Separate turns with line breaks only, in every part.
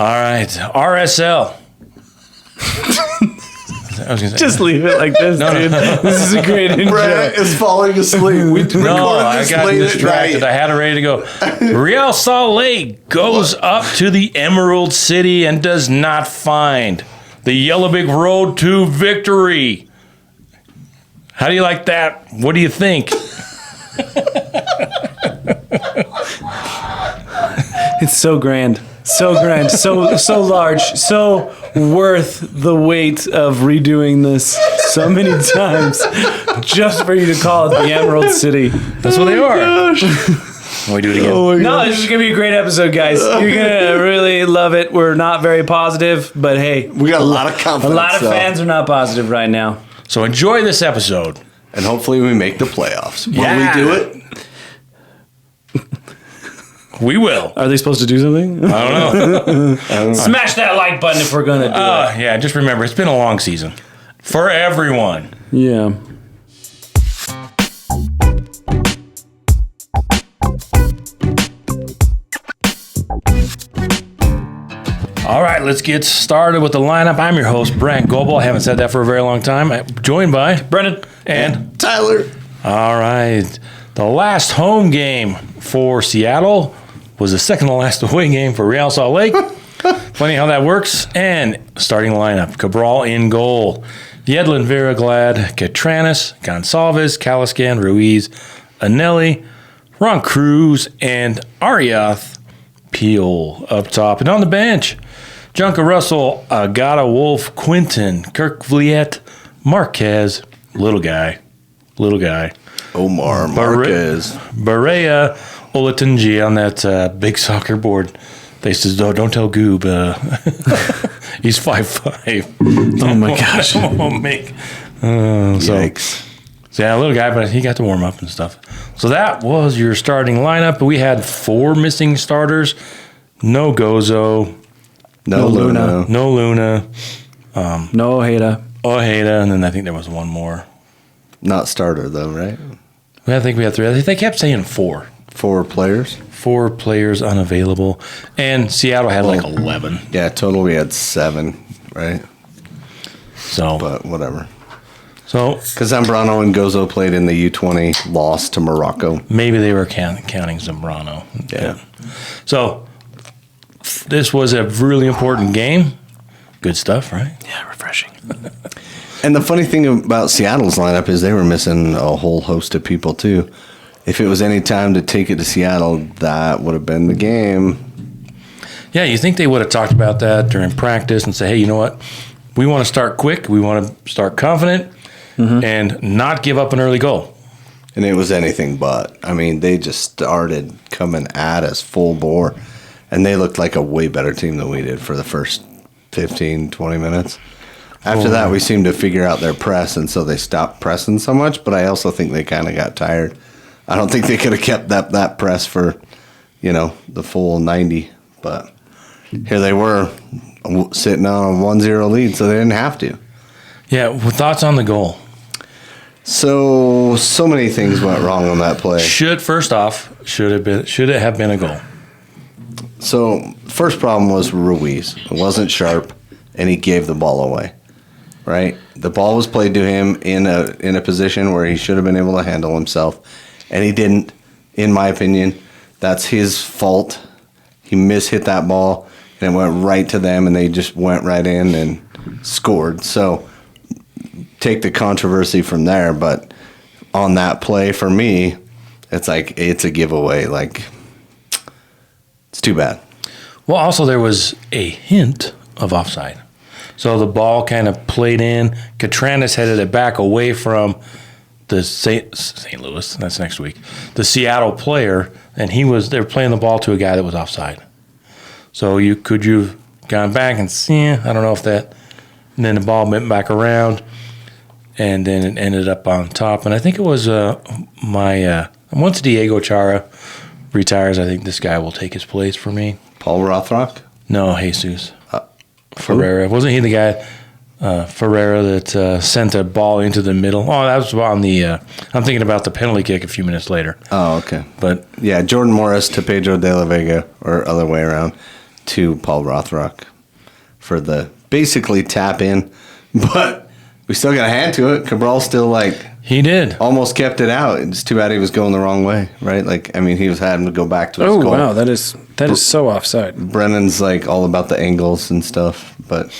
All right, RSL. I was gonna say,
Just leave it like this, dude. This is a great intro.
Brett is falling asleep. We recorded
I
this
got
late
distracted.
at night.
I had it ready to go. Real Salt Lake goes up to the Emerald City and does not find the Yellow Brick Road to victory. How do you like that? What do you think?
It's so grand. So grand. So large. So worth the weight of redoing this so many times just for you to call it the Emerald City.
That's what they are. Can we do it again?
No, this is going to be a great episode, guys. You're going to really love it. We're not very positive, but hey.
We got a lot of confidence.
A lot of fans are not positive right now.
So enjoy this episode.
And hopefully we make the playoffs. Will
Yeah.
we do it?
We will.
Are they supposed to do something?
I don't know.
Smash that like button if we're going to do it.
Yeah, just remember, it's been a long season. For everyone.
Yeah.
All right, let's get started with the lineup. I'm your host, Brandt Goebel. I haven't said that for a very long time. I'm joined by
Brennan.
and
Tyler.
all right. The last home game for Seattle was the second to last away game for Real Salt Lake. Funny how that works. And starting lineup, Cabral in goal. Yedlin, Viraglad, Catranis, Gonsalves, Caliscan, Ruiz, Anelli, Ron Cruz, and Ariath Peel up top. And on the bench, Junker Russell, Agata Wolf, Quinton, Kirk Vliet, Marquez, little guy,
Omar Marquez.
Barea Olatunji on that big soccer board. They says, don't tell Goob. He's 5'5".
Oh, my gosh.
Yikes.
So yeah, a little guy, but he got to warm up and stuff. So that was your starting lineup. We had 4 missing starters. No Gozo.
No Luna.
No Luna.
No Ojeda.
Ojeda. And then I think there was one more.
Not starter, though, right?
I think we had 3. I think they kept saying 4.
4 players.
4 players unavailable. And Seattle had like 11.
Yeah, total we had 7, right?
So,
But whatever.
so
Because Zambrano and Gozo played in the U20, lost to Morocco.
maybe they were counting Zambrano.
Yeah.
So this was a really important game. Good stuff, right?
Yeah, refreshing.
And the funny thing about Seattle's lineup is they were missing a whole host of people, too. If it was any time to take it to Seattle, that would have been the game.
Yeah, you think they would have talked about that during practice and say, hey, you know what? We want to start quick. We want to start confident and not give up an early goal.
And it was anything but. I mean, they just started coming at us full bore. And they looked like a way better team than we did for the first 15, 20 minutes. After that, we seemed to figure out their press, and so they stopped pressing so much. But I also think they kind of got tired. I don't think they could have kept that press for, the full 90. But here they were sitting on a 1-0 lead, so they didn't have to.
Yeah, well, thoughts on the goal?
So many things went wrong on that play.
Should it have been a goal?
So first problem was Ruiz. It wasn't sharp, and he gave the ball away. Right? The ball was played to him in a position where he should have been able to handle himself, and he didn't, in my opinion. That's his fault. He mishit that ball, and it went right to them, and they just went right in and scored. So take the controversy from there, but on that play, for me, it's like it's a giveaway. Like, it's too bad.
Well, also there was a hint of offside. So the ball kind of played in. Catranis headed it back away from the St. Louis. That's next week. The Seattle player, and they were playing the ball to a guy that was offside. So could you've gone back and seen? I don't know if that. And then the ball went back around, and then it ended up on top. And I think it was once Diego Chara retires, I think this guy will take his place for me.
Paul Rothrock?
No, Jesus. Ferreira. Wasn't he the guy, Ferreira, that sent a ball into the middle? Oh, that was on the, I'm thinking about the penalty kick a few minutes later.
Oh, okay.
But
yeah, Jordan Morris to Pedro de la Vega, or other way around. to Paul Rothrock for the basically tap in, but we still got a hand to it. Cabral still
he did
almost kept it out. It's too bad he was going the wrong way, right? He was having to go back to his goal.
Oh wow, that is so offside.
Brennan's all about the angles and stuff, but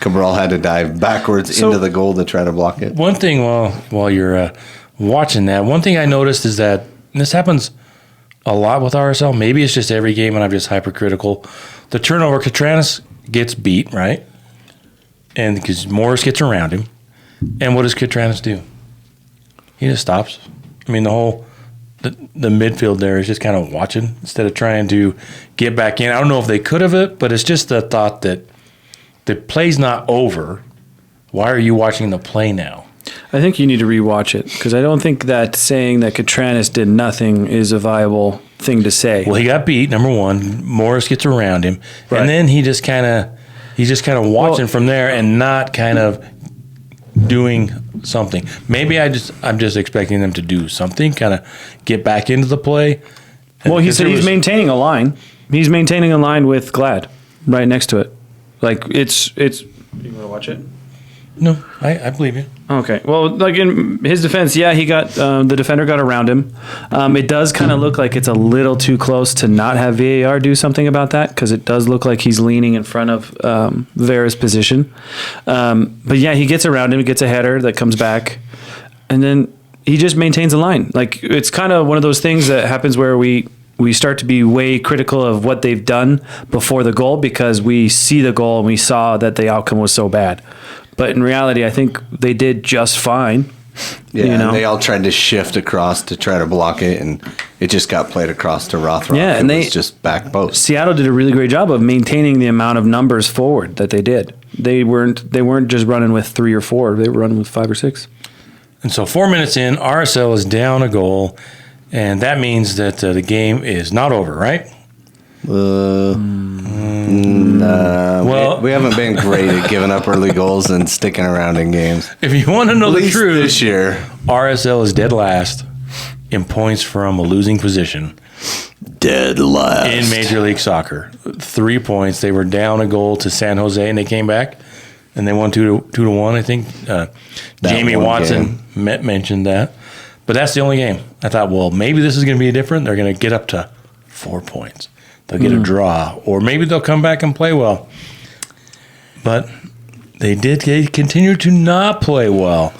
Cabral had to dive backwards into the goal to try to block it.
one thing while you're watching that. One thing I noticed is that and this happens a lot with RSL. Maybe it's just every game and I'm just hypercritical. The turnover, Catranis gets beat, right? And because Morris gets around him. And what does Catranis do? He just stops. I mean, the midfield there is just kind of watching instead of trying to get back in. I don't know if they could have it, but it's just the thought that the play's not over. Why are you watching the play now?
I think you need to rewatch it because I don't think that saying that Catranis did nothing is a viable thing to say.
Well, he got beat, number one. Morris gets around him.
Right.
And then he's just kind of watching from there and not kind of doing something. Maybe I'm just expecting them to do something, kind of get back into the play.
Well, he said he's maintaining a line. He's maintaining a line with Glad right next to it. It's. You want to watch it?
No, I believe you.
Okay. Well, in his defense, yeah, he got the defender got around him. It does kind of look like it's a little too close to not have VAR do something about that because it does look like he's leaning in front of Vera's position. But yeah, he gets around him, he gets a header that comes back, and then he just maintains a line. It's kind of one of those things that happens where we start to be way critical of what they've done before the goal because we see the goal and we saw that the outcome was so bad. But in reality, I think they did just fine.
Yeah, and they all tried to shift across to try to block it, and it just got played across to Rothrock.
Yeah, and
it was just back post.
Seattle did a really great job of maintaining the amount of numbers forward that they did. They weren't just running with 3 or 4; they were running with 5 or 6.
And so 4 minutes in, RSL is down a goal, and that means that the game is not over, right?
Well, we haven't been great at giving up early goals and sticking around in games.
If you want to know the truth,
this year,
RSL is dead last in points from a losing position.
Dead last
in Major League Soccer. 3 points. They were down a goal to San Jose, and they came back, and they won 2-1. I think Jamie Watson mentioned that. But that's the only game. I thought, well, maybe this is going to be different. They're going to get up to 4 points. They'll get a draw, or maybe they'll come back and play well. But they continue to not play well.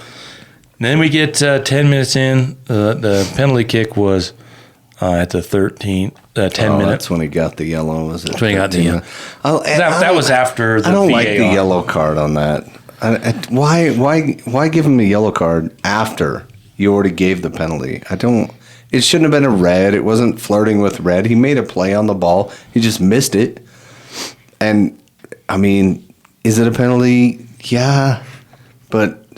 And then we get 10 minutes in. The penalty kick was at the 10 minute.
That's when he got the yellow, was it?
That's when he got the yellow. That was after the
I don't
VAR.
like the yellow card on that. Why give him a yellow card after you already gave the penalty? It shouldn't have been a red. It wasn't flirting with red. He made a play on the ball. He just missed it. And, I mean, is it a penalty? Yeah. But,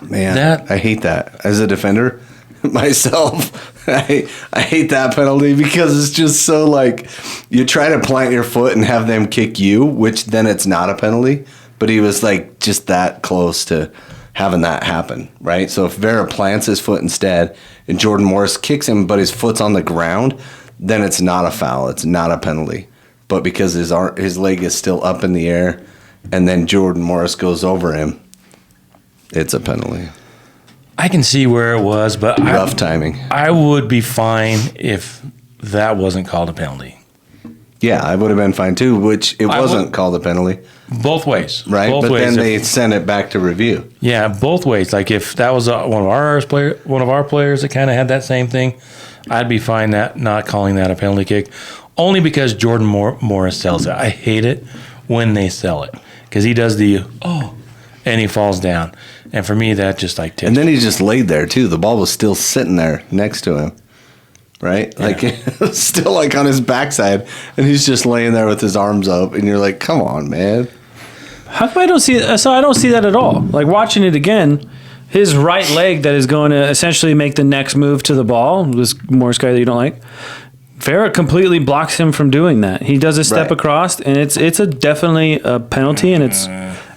man, I hate that. As a defender myself, I hate that penalty because it's just so you try to plant your foot and have them kick you, which then it's not a penalty. But he was, just that close to having that happen, right? So if Vera plants his foot instead and Jordan Morris kicks him but his foot's on the ground, then it's not a foul. It's not a penalty. But because his leg is still up in the air and then Jordan Morris goes over him, it's a penalty.
I can see where it was, but
rough timing.
I would be fine if that wasn't called a penalty.
Yeah, I would have been fine too, which it wasn't called a penalty.
Both ways.
Right?
Both
but
ways.
Then they sent it back to review.
Yeah, both ways. If that was one of our players that kind of had that same thing, I'd be fine not calling that a penalty kick. Only because Jordan Morris sells it. I hate it when they sell it. Because he does and he falls down. And for me, that just tips.
And then he just laid there too. The ball was still sitting there next to him. Right? Yeah. Still on his backside, and he's just laying there with his arms up, and you're like, come on, man.
How come I don't see it? So I don't see that at all. Watching it again, his right leg that is going to essentially make the next move to the ball, this Morris guy that you don't like, Vera completely blocks him from doing that. He does a step across, and it's definitely a penalty, and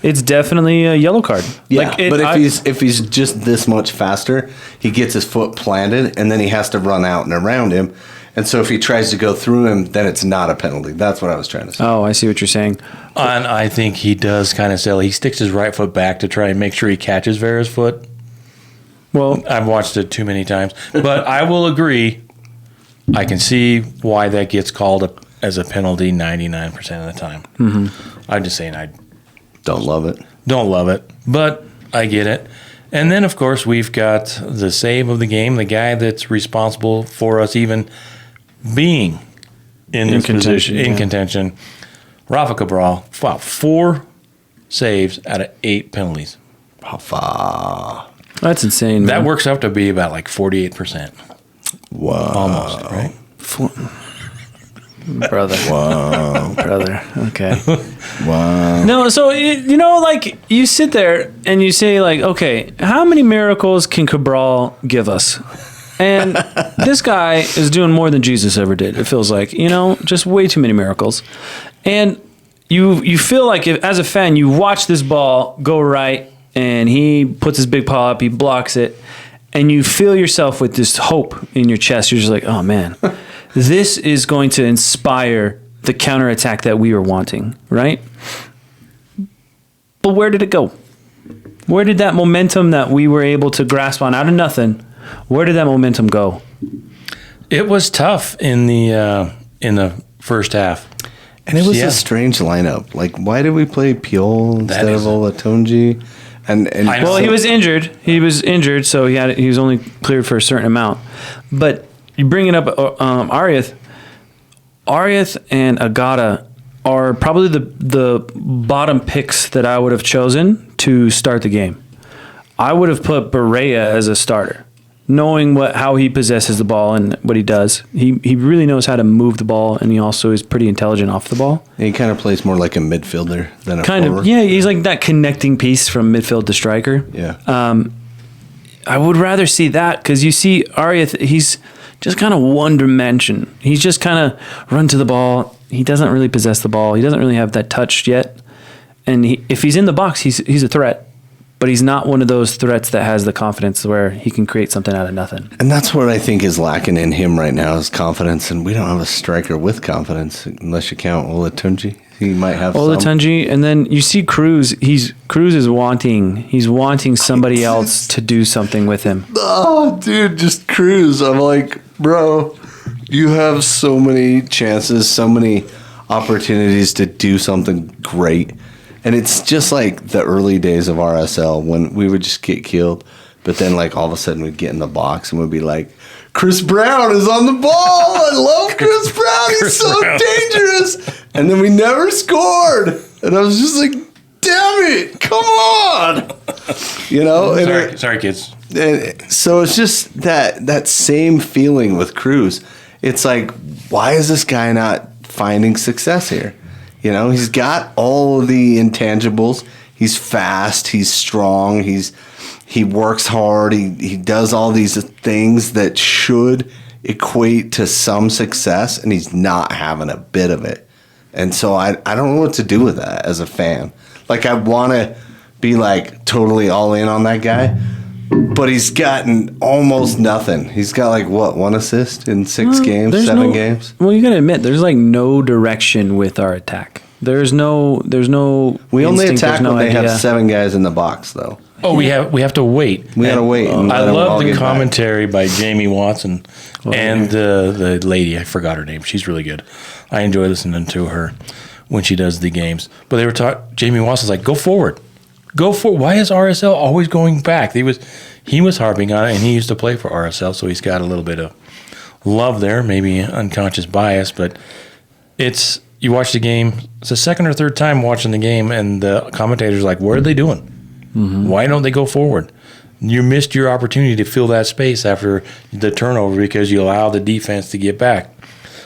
it's definitely a yellow card.
Yeah, but if he's just this much faster, he gets his foot planted, and then he has to run out and around him, And so if he tries to go through him, then it's not a penalty. That's what I was trying to say.
Oh, I see what you're saying.
And I think he does kind of silly. He sticks his right foot back to try and make sure he catches Vera's foot.
Well,
I've watched it too many times. But I will agree, I can see why that gets called as a penalty 99% of the time. Mm-hmm. I'm just saying I
don't love it.
Don't love it, but I get it. And then, of course, we've got the save of the game, the guy that's responsible for us even being in this position, in contention. Rafa Cabral, 4 saves out of 8 penalties.
Rafa.
That's insane.
That works out to be about like 48%.
Wow.
Almost, right?
Brother.
Wow.
Brother. Okay.
Wow.
No, so, like, you sit there and you say, like, okay, how many miracles can Cabral give us? And this guy is doing more than Jesus ever did, it feels like. Just way too many miracles. And you feel like, as a fan, you watch this ball go right, and he puts his big paw up, he blocks it, and you feel yourself with this hope in your chest. You're just like, oh, man, this is going to inspire the counterattack that we were wanting, right? But where did it go? Where did that momentum that we were able to grasp on out of nothing, where did that momentum go?
It was tough in the first half.
And it was a strange lineup. Like, why did we play Piol instead of Olatunji?
Well, he was injured. So he was only cleared for a certain amount. But you bring it up, Arieth and Agata are probably the bottom picks that I would have chosen to start the game. I would have put Berea as a starter, knowing how he possesses the ball and what he does. He really knows how to move the ball, and he also is pretty intelligent off the ball.
He kind of plays more like a midfielder than a forward.
Yeah, he's like that connecting piece from midfield to striker.
Yeah.
I would rather see that, because you see Arieth, he's just kind of one dimension. He's just kind of run to the ball. He doesn't really possess the ball. He doesn't really have that touch yet. And if he's in the box, he's a threat. But he's not one of those threats that has the confidence where he can create something out of nothing.
And that's what I think is lacking in him right now, is confidence. And we don't have a striker with confidence, unless you count Olatunji. He might have
Olatunji, and then you see Cruz. Cruz is wanting somebody else to do something with him.
Oh, dude, just Cruz. I'm like, bro, you have so many chances, so many opportunities to do something great. And it's just like the early days of RSL when we would just get killed. But then, like, all of a sudden we'd get in the box and we'd be like, Chris Brown is on the ball. I love Chris Brown. He's so dangerous. And then we never scored. And I was just like, damn it. Come on.
Sorry, kids.
And so it's just that same feeling with Cruz. It's like, why is this guy not finding success here? He's got all of the intangibles. He's fast. He's strong. He works hard. He does all these things that should equate to some success, and he's not having a bit of it. And so I don't know what to do with that as a fan. Like, I want to be like totally all in on that guy, but he's gotten almost nothing. He's got like one assist in 6 games, 7 games.
Well, you got to admit, there's like no direction with our attack. There's no.
We only attack when they have 7 guys in the box, though.
Oh, we have to wait.
We got to wait.
I love the commentary by Jamie Watson and the lady. I forgot her name. She's really good. I enjoy listening to her when she does the games. But they were Jamie Watson's like, go forward. Go for. Why is RSL always going back? He was harping on it, and he used to play for RSL, so he's got a little bit of love there, maybe unconscious bias. But you watch the game. It's the second or third time watching the game, and the commentators are like, "What are they doing? Mm-hmm. Why don't they go forward? You missed your opportunity to fill that space after the turnover because you allow the defense to get back."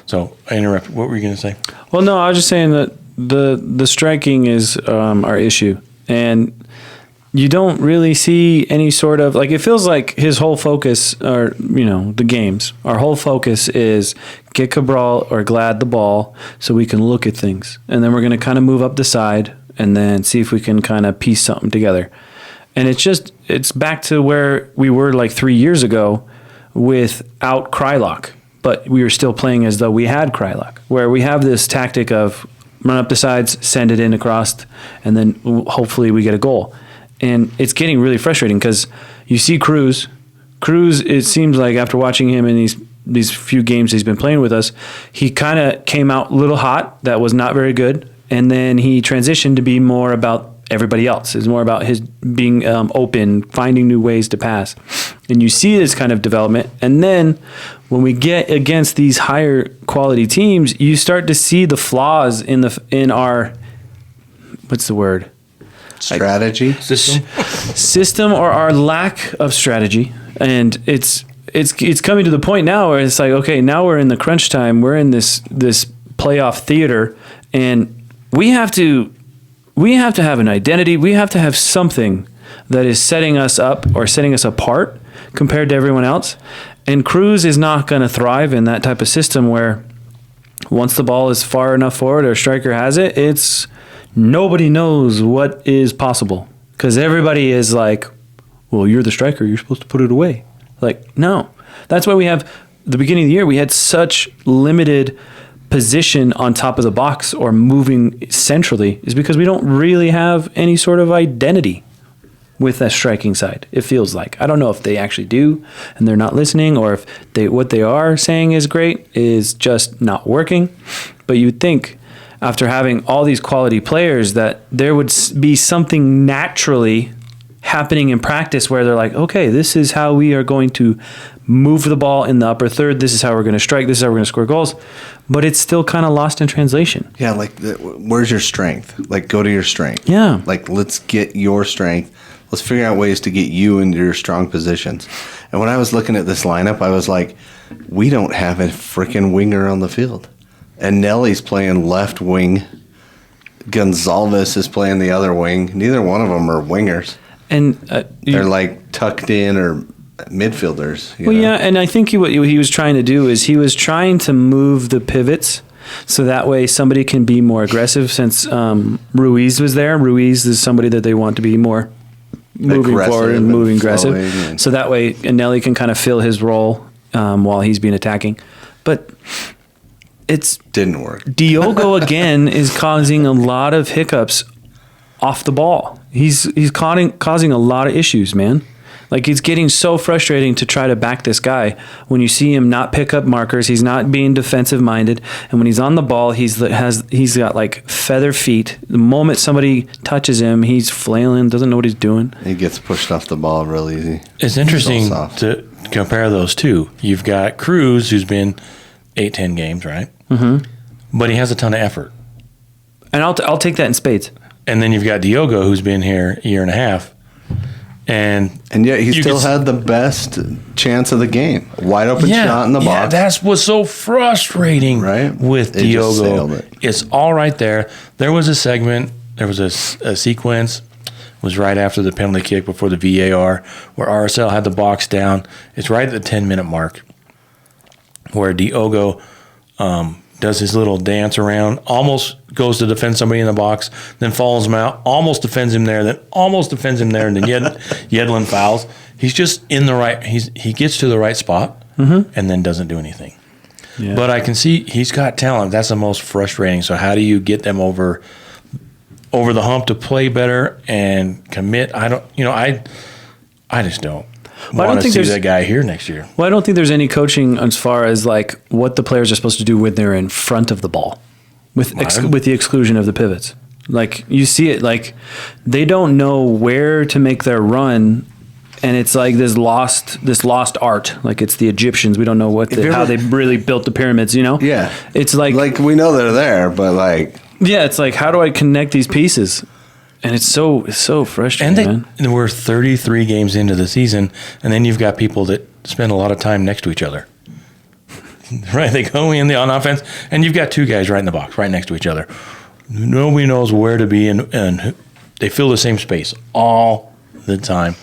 So I interrupted. What were you going to say?
Well, no, I was just saying that the striking is our issue. And you don't really see any sort of, like, it feels like his whole focus, or, the games, our whole focus is get Cabral or Glad the ball so we can look at things. And then we're going to kind of move up the side and then see if we can kind of piece something together. And it's back to where we were like 3 years ago without Krylock. but we were still playing as though we had Krylock, where we have this tactic of run up the sides, send it in across, and then hopefully we get a goal. And it's getting really frustrating because you see Cruz. Cruz, it seems like after watching him in these few games he's been playing with us, he kind of came out a little hot. That was not very good. And then he transitioned to be more about everybody else. It's more about his being open, finding new ways to pass. And you see this kind of development. And then when we get against these higher quality teams, you start to see the flaws in our, what's the word?
Strategy?
System or our lack of strategy. And it's coming to the point now where it's like, okay, now we're in the crunch time. We're in this playoff theater, and we have to have an identity. We have to have something that is setting us up or setting us apart compared to everyone else. And Cruz is not going to thrive in that type of system where once the ball is far enough forward or a striker has it, it's nobody knows what is possible because everybody is like, well, you're the striker. You're supposed to put it away. Like, no. That's why we have the beginning of the year, we had such limited position on top of the box or moving centrally is because we don't really have any sort of identity with that striking side. It feels like. I don't know if they actually do and they're not listening or if what they are saying is great is just not working. But you'd think after having all these quality players that there would be something naturally happening in practice where they're like, okay, this is how we are going to move the ball in the upper third. This is how we're going to strike. This is how we're going to score goals. But it's still kind of lost in translation.
Yeah, like, where's your strength? Like, go to your strength.
Yeah.
Like, let's get your strength. Let's figure out ways to get you into your strong positions. And when I was looking at this lineup, I was like, we don't have a freaking winger on the field. And Nelly's playing left wing. Gonzalez is playing the other wing. Neither one of them are wingers.
And
they're like tucked in or midfielders.
Well, yeah, and I think what he was trying to do is he was trying to move the pivots so that way somebody can be more aggressive since Ruiz was there. Ruiz is somebody that they want to be more moving forward and moving aggressive. So that way Nelly can kind of fill his role while he's being attacking. But it's
didn't work.
Diogo again is causing a lot of hiccups off the ball. He's causing a lot of issues, man. Like, it's getting so frustrating to try to back this guy when you see him not pick up markers. He's not being defensive minded, and when he's on the ball, he's got like feather feet. The moment somebody touches him, he's flailing, doesn't know what he's doing.
He gets pushed off the ball real easy.
It's interesting to compare those two. You've got Cruz, who's been 8-10 games, right? Mm-hmm. But he has a ton of effort,
and I'll take that in spades.
And then you've got Diogo, who's been here a year and a half. And
yet he still had the best chance of the game. Wide open shot in the box.
Yeah, that's what's so frustrating with Diogo. It's all right there. There was a segment, there was a sequence, it was right after the penalty kick before the VAR, where RSL had the box down. It's right at the 10-minute mark where Diogo does his little dance around, almost goes to defend somebody in the box, then follows him out, almost defends him there, then almost defends him there, and then Yedlin fouls. He's just in the right. He gets to the right spot and then doesn't do anything. Yeah. But I can see he's got talent. That's the most frustrating. So how do you get them over the hump to play better and commit? I just don't. Well, I don't think there's that guy here next year.
Well, I don't think there's any coaching as far as like what the players are supposed to do when they're in front of the ball, with the exclusion of the pivots. Like, you see it, like they don't know where to make their run, and it's like this lost art. Like, it's the Egyptians. We don't know how they really built the pyramids. You know?
Yeah.
It's like
we know they're there, but like
it's like, how do I connect these pieces? And it's so frustrating,
and we're 33 games into the season, and then you've got people that spend a lot of time next to each other. Right? They go in on offense, and you've got two guys right in the box, right next to each other. Nobody knows where to be, and they fill the same space all the time.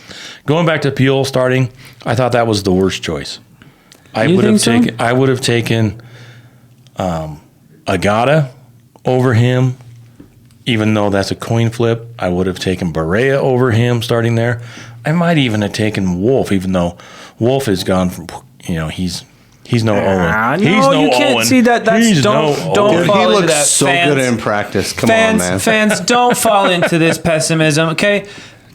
Going back to Peel starting, I thought that was the worst choice. I would have taken Agata over him. Even though that's a coin flip, I would have taken Barea over him starting there. I might even have taken Wolf, even though Wolf has gone from, he's He's no Owen.
No,
He's no
you can't
Owen.
see that. That's
He's
don't
no
don't
Owen.
Dude,
fall
he
into
looks
that.
so
Fans,
good in practice. Come on, man.
Fans, don't fall into this pessimism. Okay,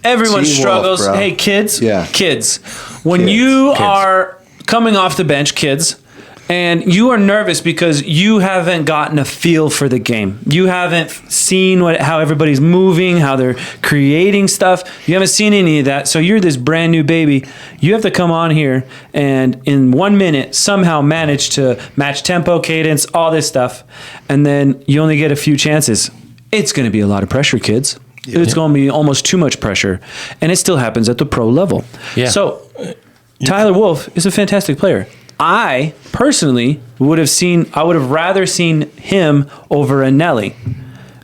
everyone
Team
struggles.
Wolf, bro.
Hey, kids.
Yeah.
Kids. When
Kids.
you
Kids.
are coming off the bench, kids. And you are nervous because you haven't gotten a feel for the game. You haven't seen how everybody's moving, how they're creating stuff. You haven't seen any of that. So you're this brand new baby. You have to come on here and in 1 minute somehow manage to match tempo, cadence, all this stuff. And then you only get a few chances. It's going to be a lot of pressure, kids. It's going to be almost too much pressure. And it still happens at the pro level.
Yeah.
So Tyler Wolff is a fantastic player. I personally I would have rather seen him over a Nelly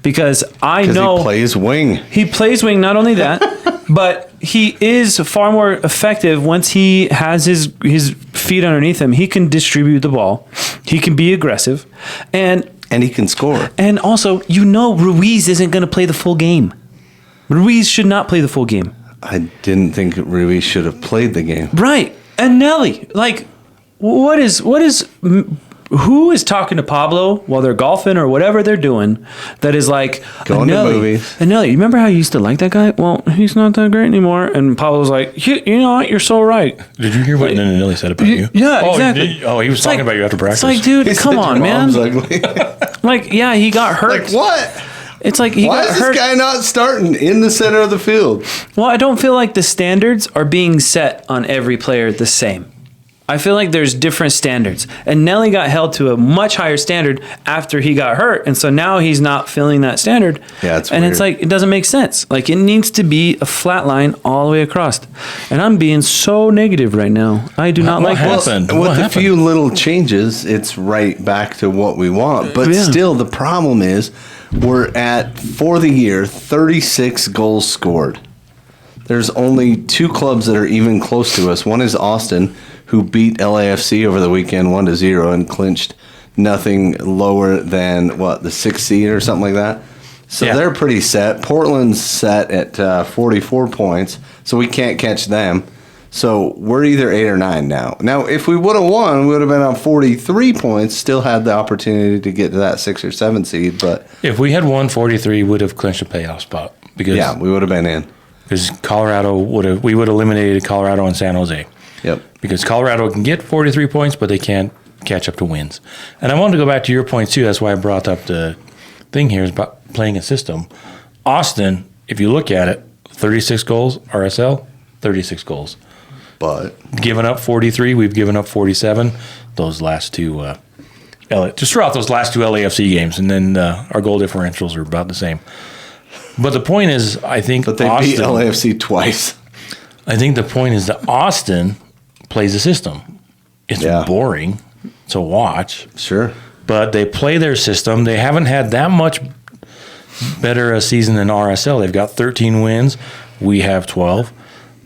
because I know
he plays wing.
He plays wing. Not only that, but he is far more effective once he has his feet underneath him. He can distribute the ball. He can be aggressive, and
he can score.
And also, Ruiz isn't going to play the full game. Ruiz should not play the full game.
I didn't think Ruiz should have played the game.
Right. And Nelly, who is talking to Pablo while they're golfing or whatever they're doing that is like,
Going to movies.
Nelly, you remember how you used to like that guy? Well, he's not that great anymore. And Pablo's like, you know what? You're so right.
Did you hear what Nelly said about you?
Yeah, exactly.
He was talking about you after practice.
It's like, dude,
He
come
said
on,
your
man.
mom's ugly.
He got hurt.
Like what?
It's like he
Why
got
is
hurt.
this guy not starting in the center of the field?
Well, I don't feel like the standards are being set on every player the same. I feel like there's different standards. And Nelly got held to a much higher standard after he got hurt. And so now he's not filling that standard.
Yeah, it's
And
weird.
it's like, it doesn't make sense. Like, it needs to be a flat line all the way across. And I'm being so negative right now. I do not
What
like this.
happened?
With
What
a
happened?
few little changes, it's right back to what we want. But
Yeah.
still, the problem is we're at, for the year, 36 goals scored. There's only two clubs that are even close to us. One is Austin, who beat LAFC over the weekend 1-0 and clinched nothing lower than, the 6th seed or something like that. So
Yeah.
they're pretty set. Portland's set at 44 points, so we can't catch them. So we're either 8 or 9 now. Now, if we would have won, we would have been on 43 points, still had the opportunity to get to that 6 or 7 seed. But
If we had won 43, we would have clinched a playoff spot because
we would have been in.
Colorado we would have eliminated Colorado and San Jose.
Yep.
Because Colorado can get 43 points, but they can't catch up to wins. And I wanted to go back to your point too. That's why I brought up the thing here is about playing a system. Austin, if you look at it, 36 goals, RSL, 36 goals.
But
Given up 43, we've given up 47. Those last two, just throughout those last two LAFC games, and then our goal differentials are about the same. But the point is, I think
they
Austin,
beat LAFC twice.
I think the point is that Austin plays a system. It's boring to watch,
Sure.
but they play their system. They haven't had that much better a season than RSL. They've got 13 wins. We have 12.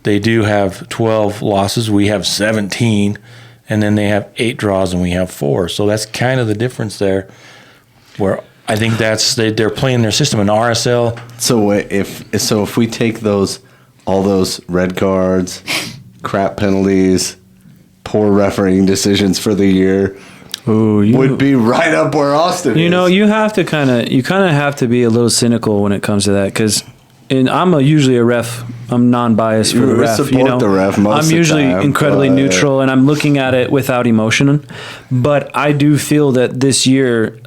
They do have 12 losses. We have 17. And then they have 8 draws and we have 4. So that's kind of the difference there where I think they're playing their system in RSL.
So if we take all those red cards, crap penalties, poor refereeing decisions for the year, would be right up where Austin is.
You have to kind of have to be a little cynical when it comes to that because I'm usually a ref. I'm non-biased for the ref.
Support the ref most
I'm
of the
usually
time,
incredibly
but
neutral, and I'm looking at it without emotion. But I do feel that this year,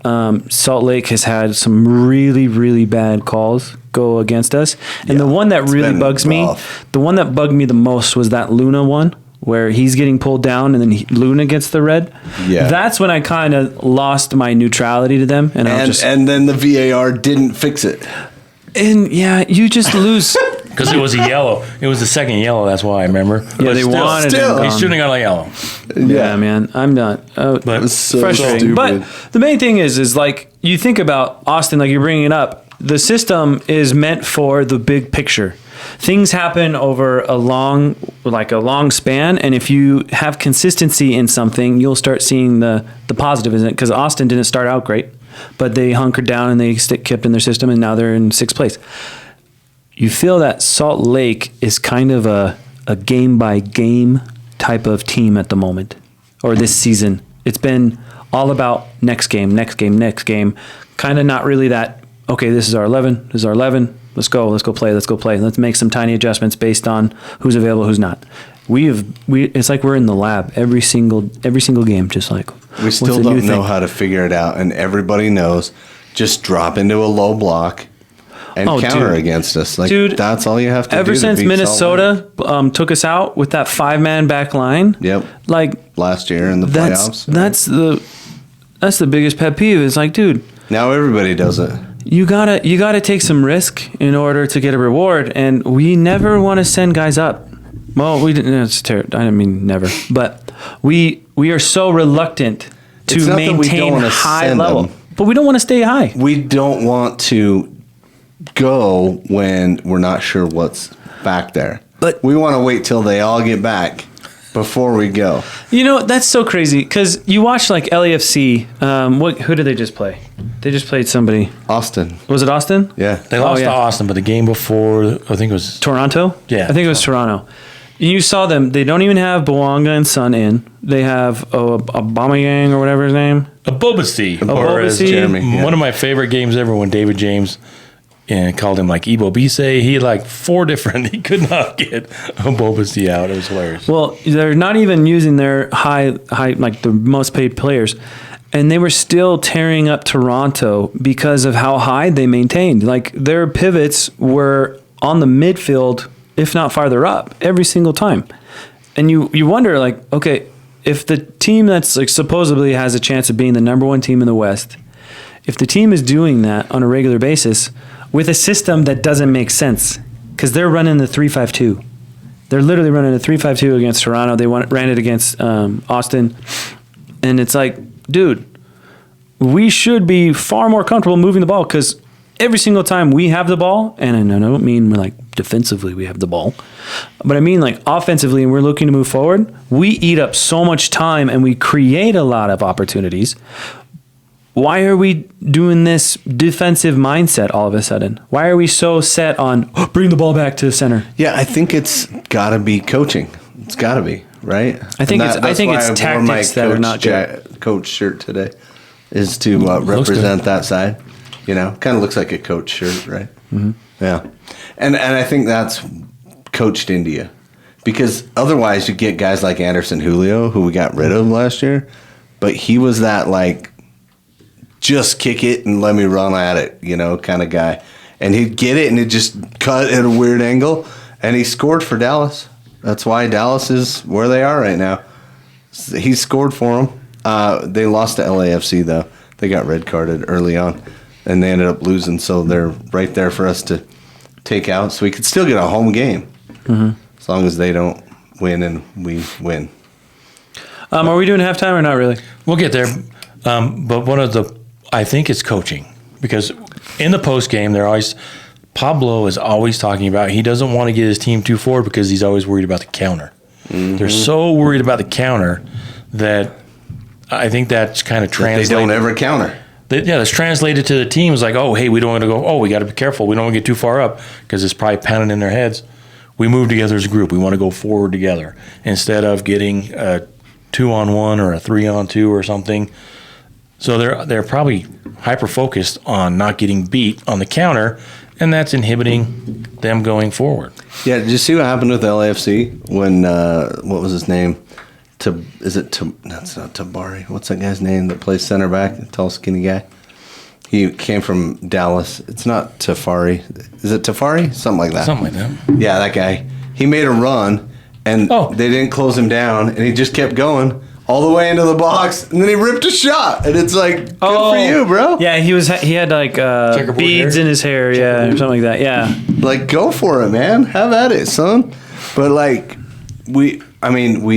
Salt Lake has had some really, really bad calls go against us. And the one that really bugs me, the one that bugged me the most was that Luna one, where he's getting pulled down and then Luna gets the red.
Yeah.
That's when I kind of lost my neutrality to them. And
then the VAR didn't fix it.
And you just lose.
Because it was a yellow. It was the second yellow. That's why I remember.
Yeah, they wanted
still.
it.
He shouldn't have got a yellow.
Yeah, man, I'm not.
But
It was so
Frustrating.
stupid.
But the main thing is like you think about Austin, like you're bringing it up. The system is meant for the big picture. Things happen over a long span, and if you have consistency in something, you'll start seeing the positive in it. Because Austin didn't start out great, but they hunkered down and they kept in their system, and now they're in 6th place. You feel that Salt Lake is kind of a game by game type of team at the moment. or this season. It's been all about next game. Kind of not really that, okay, this is our 11. Let's go play. Let's make some tiny adjustments based on who's available, who's not. It's like we're in the lab every single game, just like
we still don't know how to figure it out, and everybody knows. Just drop into a low block and counter against us. Like, dude, that's all you have to do.
Ever since Minnesota took us out with that 5-man back line.
Yep.
Like
last year in the playoffs.
That's the biggest pet peeve. It's like, dude. Now
everybody does it.
You gotta take some risk in order to get a reward, and we never want to send guys up. Well, we didn't. It's terrible. I didn't mean never, but we are so reluctant to maintain high level, but we don't want to stay high.
We don't want to go when we're not sure what's back there, but we want to wait till they all get back before we go.
You know, that's so crazy because you watch like LAFC. Who did they just play? They just played somebody.
Austin.
Was it Austin?
Yeah.
They lost to Austin, but the game before, I think it was
Toronto.
Yeah,
I think it was Toronto. You saw them. They don't even have Bouanga and Son in. They have Aubameyang or whatever his name.
Abobasi.
Or as
Jeremy.
One of my favorite games ever when David James called him like Ibo Bise. He had like 4 different. He could not get Abobasi out. It was hilarious.
Well, they're not even using their high like the most paid players. And they were still tearing up Toronto because of how high they maintained. Like their pivots were on the midfield, if not farther up, every single time. And you wonder, like, okay, if the team that's like supposedly has a chance of being the number 1 team in the West, if the team is doing that on a regular basis with a system that doesn't make sense, because they're running the 3-5-2. They're literally running a 3-5-2 against Toronto. They ran it against Austin. And it's like, dude, we should be far more comfortable moving the ball because every single time we have the ball, and I don't mean like defensively we have the ball, but I mean like offensively and we're looking to move forward, we eat up so much time and we create a lot of opportunities. Why are we doing this defensive mindset all of a sudden? Why are we so set on bring the ball back to the center?
Yeah, I think it's got to be coaching. It's got to be, right?
I think it's tactics that are not good.
Coach shirt today is to represent that side. You know, kind of looks like a coach shirt, right?
Mm-hmm.
Yeah, and I think that's coached India, because otherwise you get guys like Anderson Julio, who we got rid of last year, but he was that like just kick it and let me run at it, you know, kind of guy, and he'd get it and he'd just cut at a weird angle, and he scored for Dallas. That's why Dallas is where they are right now. He scored for them. They lost to LAFC though. They got red carded early on. And they ended up losing, so they're right there for us to take out. So we could still get a home game, as long as they don't win and we win.
Are we doing halftime or not really?
We'll get there. But I think it's coaching, because in the post game, Pablo is always talking about he doesn't want to get his team too forward because he's always worried about the counter. Mm-hmm. They're so worried about the counter that I think that's kind of translated.
They don't ever counter.
That's translated to the teams like, oh, hey, we don't want to go, oh, we got to be careful. We don't want to get too far up, because it's probably pounding in their heads. We move together as a group. We want to go forward together instead of getting a 2-on-1 or a 3-on-2 or something. So they're probably hyper-focused on not getting beat on the counter, and that's inhibiting them going forward.
Yeah, did you see what happened with LAFC when, what was his name? That's not Tabari. What's that guy's name that plays center back? The tall, skinny guy. He came from Dallas. It's not Tafari. Is it Tafari? Something like that.
Something like that.
Yeah, that guy. He made a run, and they didn't close him down, and he just kept going all the way into the box, and then he ripped a shot, and it's like, good for you, bro.
Yeah, he had like beads in his hair, or something like that. Yeah,
like go for it, man. Have at it, son. But like we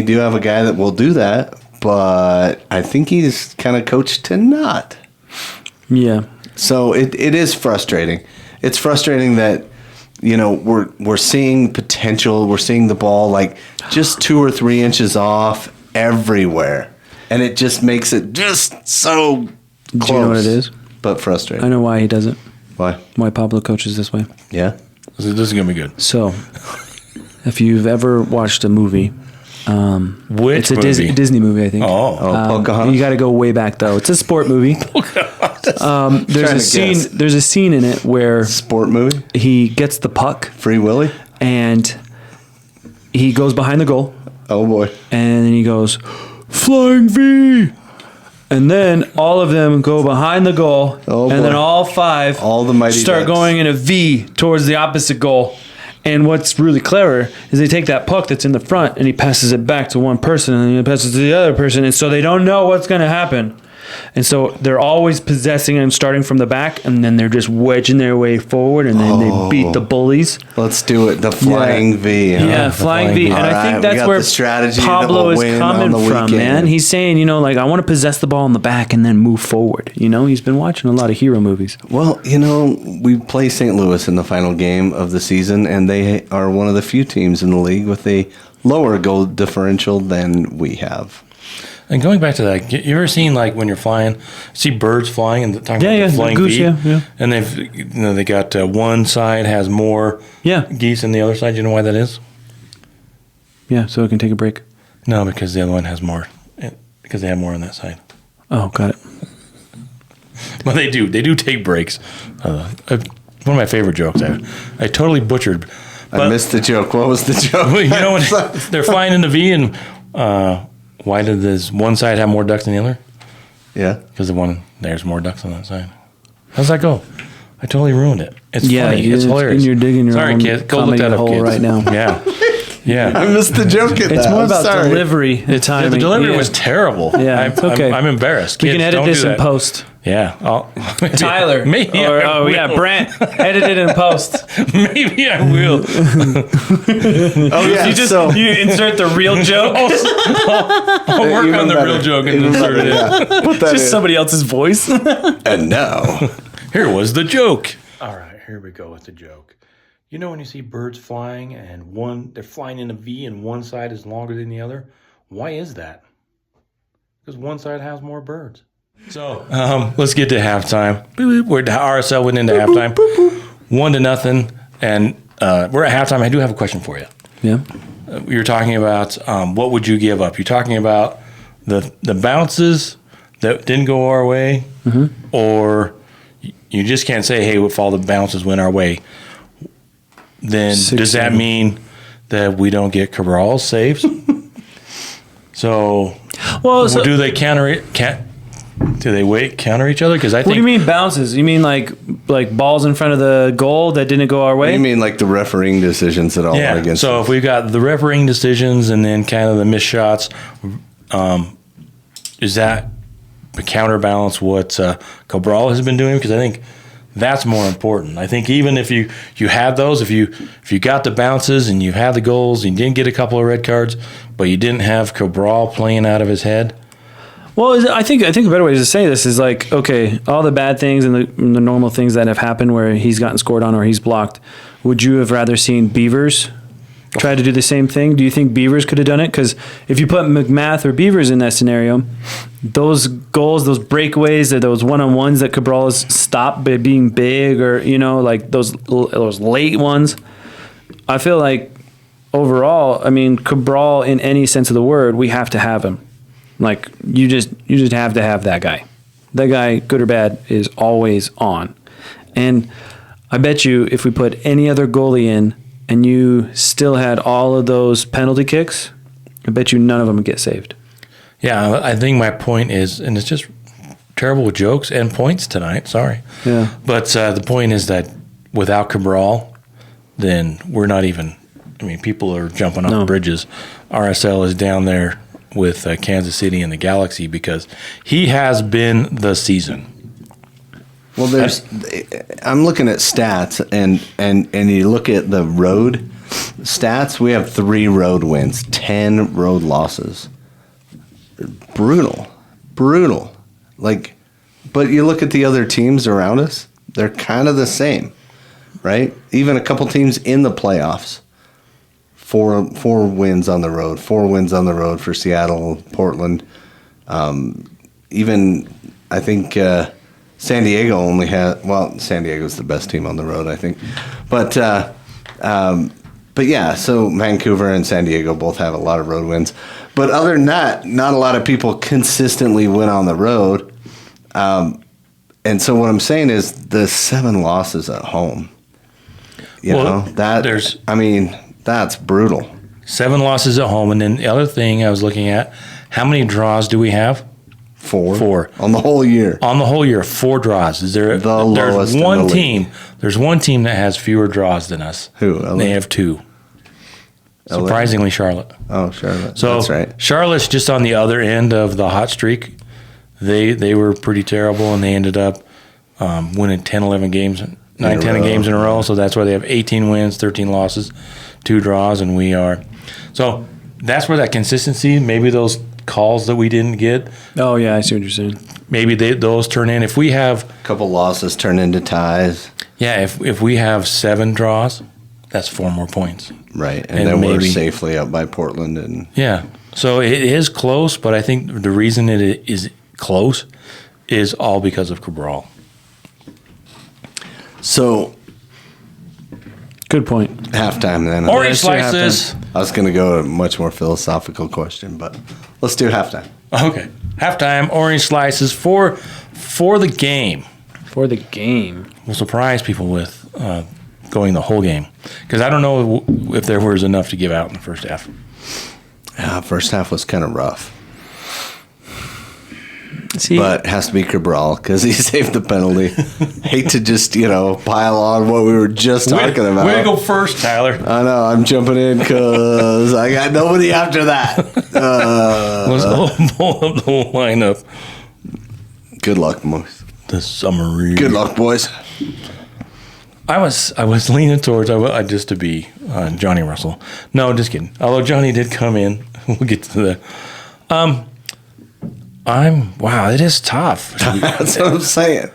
do have a guy that will do that, but I think he's kind of coached to not.
Yeah.
So it is frustrating. It's frustrating that, you know, we're seeing potential. We're seeing the ball like just 2 or 3 inches off everywhere, and it just makes it just so close.
Do you know what it is?
But frustrating.
I know why he does it.
Why?
Why Pablo coaches this way.
Yeah.
This is gonna be good.
So, if you've ever watched a movie,
Which
It's a
movie?
Disney movie, I think.
Oh, Pocahontas.
You got to go way back though. It's a sport movie. There's a scene in it where
Sport movie.
he gets the puck
Free Willy.
and he goes behind the goal
Oh boy.
and then he goes flying V. And then all of them go behind the goal,
Oh,
and then
boy.
all five
All the mighty
start
Ducks.
going in a V towards the opposite goal. And what's really clever is they take that puck that's in the front and he passes it back to one person and then he passes it to the other person, and so they don't know what's going to happen. And so they're always possessing and starting from the back, and then they're just wedging their way forward, and then they beat the bullies.
Let's do it. The flying V. Huh?
Yeah, flying V. And
All
I
right,
think
we
that's
got
where
the strategy that
Pablo
will
is
win on
coming
the
from,
weekend.
man. He's saying, like, I want to possess the ball in the back and then move forward. He's been watching a lot of hero movies.
Well, we play St. Louis in the final game of the season, and they are one of the few teams in the league with a lower goal differential than we have.
And going back to that, you ever seen like when you're flying, see birds flying and talking about the
the
flying
goose,
V?
yeah.
And they got one side has more geese than the other side. You know why that is?
Yeah, so it can take a break.
No, because the other one has more. Because they have more on that side.
Oh, got it.
Well, they do. They do take breaks. One of my favorite jokes. I totally butchered. But,
I missed the joke. What was the joke?
when they're flying in the V, and why did this one side have more ducks than the other?
Yeah.
Because there's more ducks on that side. How's that go? I totally ruined it. It's funny. It's hilarious.
And you're digging your
Sorry,
own
kids. Go look
comedy
that up,
hole
kids.
right now.
Yeah. Yeah.
I missed the joke at that.
It's more
I'm
about
sorry.
delivery. The timing.
The delivery was terrible.
Yeah,
I'm,
it's okay.
I'm embarrassed.
We
Kids,
can edit
don't
this
do
in
that.
post.
Yeah.
Tyler.
Maybe I will.
Brandt. Edit it in post.
Maybe I will.
Oh, yeah.
You insert the real joke.
I'll work
Even
on the
better.
real joke and
Even
insert it in.
better, yeah. Put that
Just
in.
somebody else's voice.
And now.
Here was the joke. All right, here we go with the joke. You know when you see birds flying and they're flying in a V and one side is longer than the other? Why is that? Because one side has more birds. So let's get to halftime. We're RSL went into halftime, 1-0, and we're at halftime. I do have a question for you.
Yeah.
You're talking about what would you give up? You're talking about the bounces that didn't go our way, or you just can't say, hey, if all the bounces went our way, then does that mean that we don't get Cabral saves? So, do they counter it? Do they counter each other? Because I think.
What do you mean bounces? You mean like balls in front of the goal that didn't go our way?
You mean like the refereeing decisions that all
Yeah.
are against
So
us?
if we've got the refereeing decisions and then kind of the missed shots, is that counterbalance what Cabral has been doing? Because I think that's more important. I think even if you had those, if you got the bounces and you had the goals, and you didn't get a couple of red cards, but you didn't have Cabral playing out of his head.
Well, I think a better way to say this is like, okay, all the bad things and the normal things that have happened where he's gotten scored on or he's blocked. Would you have rather seen Beavers try to do the same thing? Do you think Beavers could have done it? Because if you put McMath or Beavers in that scenario, those goals, those breakaways, those one-on-ones that Cabral has stopped by being big, or like those late ones, I feel like overall, I mean, Cabral in any sense of the word, we have to have him. Like you just have to have that guy. That guy, good or bad, is always on. And I bet you if we put any other goalie in and you still had all of those penalty kicks, I bet you none of them would get saved.
Yeah, I think my point is, and it's just terrible with jokes and points tonight. Sorry.
Yeah.
But the point is that without Cabral, then we're not even. I mean, people are jumping off bridges. RSL is down there with Kansas City and the Galaxy because he has been the season.
Well, I'm looking at stats, and you look at the road stats. We have 3 road wins, 10 road losses. Brutal. But you look at the other teams around us; they're kind of the same, right? Even a couple teams in the playoffs. 4 wins on the road. 4 wins on the road for Seattle, Portland. Even I think San Diego only had. Well, San Diego's the best team on the road, I think. But But yeah, so Vancouver and San Diego both have a lot of road wins. But other than that, not a lot of people consistently win on the road. And so what I'm saying is the 7 losses at home. You know, that's brutal.
7 losses at home. And then the other thing I was looking at, how many draws do we have? 4.
On the whole year.
On the whole year, 4 draws. There's one team. There's one team that has fewer draws than us.
Who? LA?
They have 2.
LA?
Surprisingly, Charlotte.
Oh, Charlotte.
So
that's right.
Charlotte's just on the other end of the hot streak. They were pretty terrible, and they ended up winning 10, 11 games, 9, 10 games in a row. So that's why they have 18 wins, 13 losses, 2 draws, and we are. So that's where that consistency, maybe those calls that we didn't get.
Oh, yeah, I see what you're saying.
Maybe those turn in. If we have
a couple losses turn into ties.
Yeah, if we have 7 draws, that's 4 more points.
Right, and then we're safely up by Portland. And
yeah, so it is close, but I think the reason it is close is all because of Cabral.
So,
good point.
Halftime then.
Orange slices.
I was going to go a much more philosophical question, but let's do halftime.
Okay, halftime. Orange slices for the game.
For the game,
We'll surprise people with going the whole game because I don't know if there was enough to give out in the first half.
Yeah, first half was kind of rough.
See,
but it has to be Cabral because he saved the penalty. Hate to just, pile on what we were just talking about.
Way to go first, Tyler.
I know. I'm jumping in because I got nobody after that.
Let's pull up the lineup.
Good luck, boys.
The summary.
Good luck, boys.
I was leaning towards just to be Johnny Russell. No, just kidding. Although Johnny did come in. We'll get to that. It is tough.
That's what I'm saying.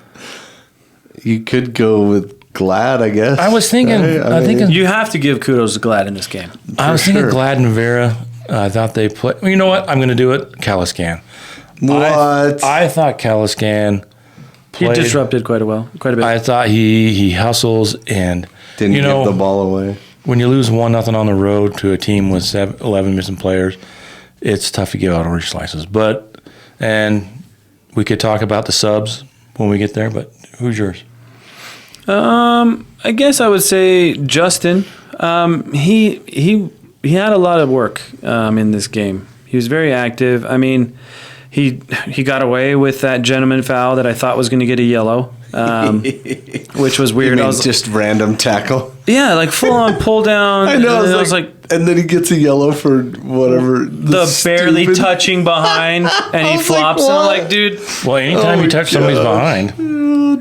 You could go with Glad, I guess.
I was thinking.
Right?
You have to give kudos to Glad in this game.
I was thinking Glad and Vera. I thought they played. Well, you know what? I'm going to do it. Caliscan.
What?
I thought Caliscan.
He disrupted quite a bit.
I thought he hustles and
didn't give the ball away.
When you lose 1-0 on the road to a team with 11 missing players, it's tough to give out orange slices. And we could talk about the subs when we get there. But who's yours?
I guess I would say Justin. He had a lot of work in this game. He was very active. I mean, he got away with that gentleman foul that I thought was going to get a yellow, which was weird.
I was just random tackle.
Yeah, like full on pull down.
I know. I was like, and then he gets a yellow for whatever.
The barely touching behind, and he flops. And I'm like, dude.
Well, anytime you touch somebody's behind.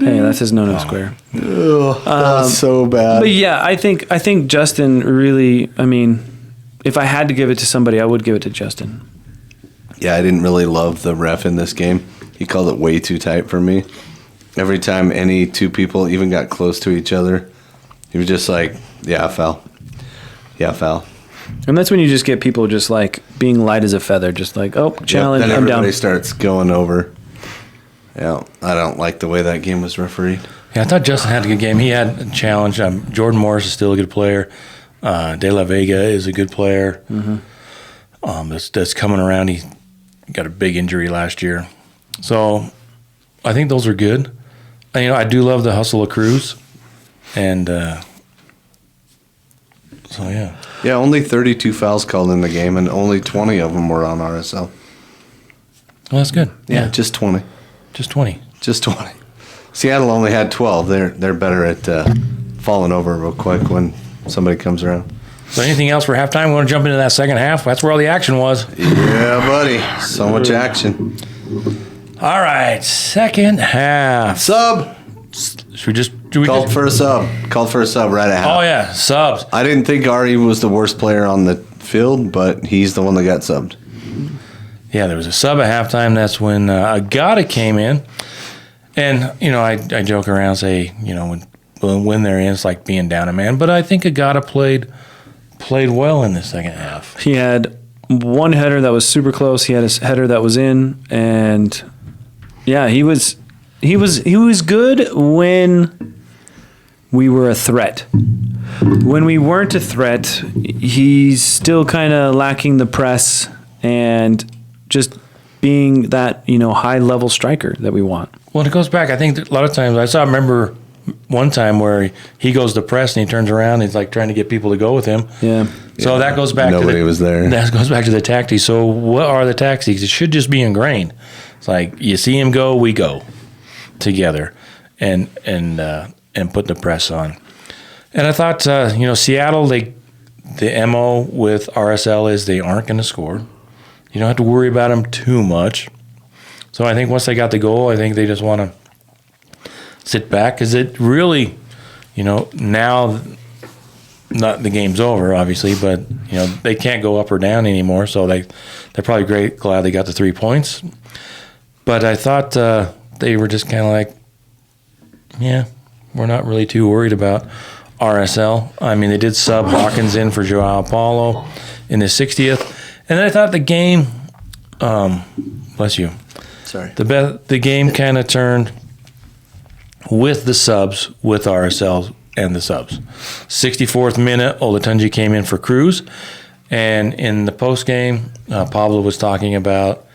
Hey, that's his no square.
That was so bad.
But yeah, I think Justin really. I mean, if I had to give it to somebody, I would give it to Justin.
Yeah, I didn't really love the ref in this game. He called it way too tight for me. Every time any 2 people even got close to each other, he was just like, yeah, foul. Yeah, foul.
And that's when you just get people just like being light as a feather, just like, oh, challenge,
then
I'm down.
Everybody starts going over. Yeah, I don't like the way that game was refereed.
Yeah, I thought Justin had a good game. He had a challenge. Jordan Morris is still a good player. De La Vega is a good player. Mm-hmm. That's coming around. He got a big injury last year. So I think those are good. I do love the hustle of Cruz. And so, yeah.
Yeah, only 32 fouls called in the game, and only 20 of them were on RSL.
Well, that's good.
Yeah, just 20.
Just 20.
Just 20. Seattle only had 12. They're better at falling over real quick when somebody comes around.
So anything else for halftime? We want to jump into that second half? That's where all the action was.
Yeah, buddy. So much action.
All right, second half.
Sub. Called for a sub right at half.
Oh, yeah, subs.
I didn't think Ari was the worst player on the field, but he's the one that got subbed.
Yeah, there was a sub at halftime. That's when Agata came in. And, I joke around and say, when they're in, it's like being down a man. But I think Agata played well in the second half.
He had one header that was super close. He had a header that was in. And, yeah, he was good when we were a threat. When we weren't a threat, he's still kind of lacking the press and just being that, high-level striker that we want.
Well, it goes back. I think that a lot of times I remember one time where he goes to press and he turns around and he's like trying to get people to go with him.
Yeah.
So that goes back
Nobody was there.
That goes back to the tactics. So what are the tactics? It should just be ingrained. It's like you see him go, we go together and put the press on. And I thought, Seattle, the MO with RSL is they aren't going to score. You don't have to worry about them too much. So I think once they got the goal, I think they just want to sit back because it really, now not the game's over, obviously, but, they can't go up or down anymore. So they're probably glad they got the 3 points. But I thought they were just kind of like, yeah, we're not really too worried about RSL. I mean, they did sub Hawkins in for Joao Paulo in the 60th. And I thought the game, bless you.
Sorry.
The game kind of turned with the subs, with RSL and the subs. 64th minute, Olatunji came in for Cruz. And in the post game, Pablo was talking about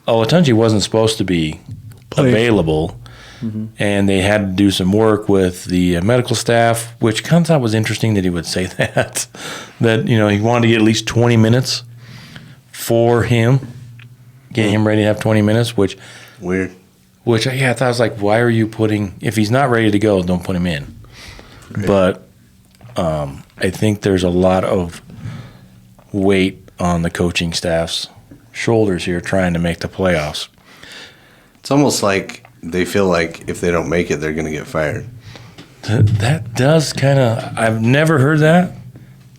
Olatunji wasn't supposed to be available. Mm-hmm. And they had to do some work with the medical staff, which kind of thought was interesting that he would say that. That, he wanted to get at least 20 minutes for him, get him ready to have 20 minutes, which...
Weird.
Which, I thought, I was like, why are you putting... If he's not ready to go, don't put him in. Right. But I think there's a lot of weight on the coaching staff's shoulders here trying to make the playoffs.
It's almost like they feel like if they don't make it, they're going to get fired.
That does kind of... I've never heard that.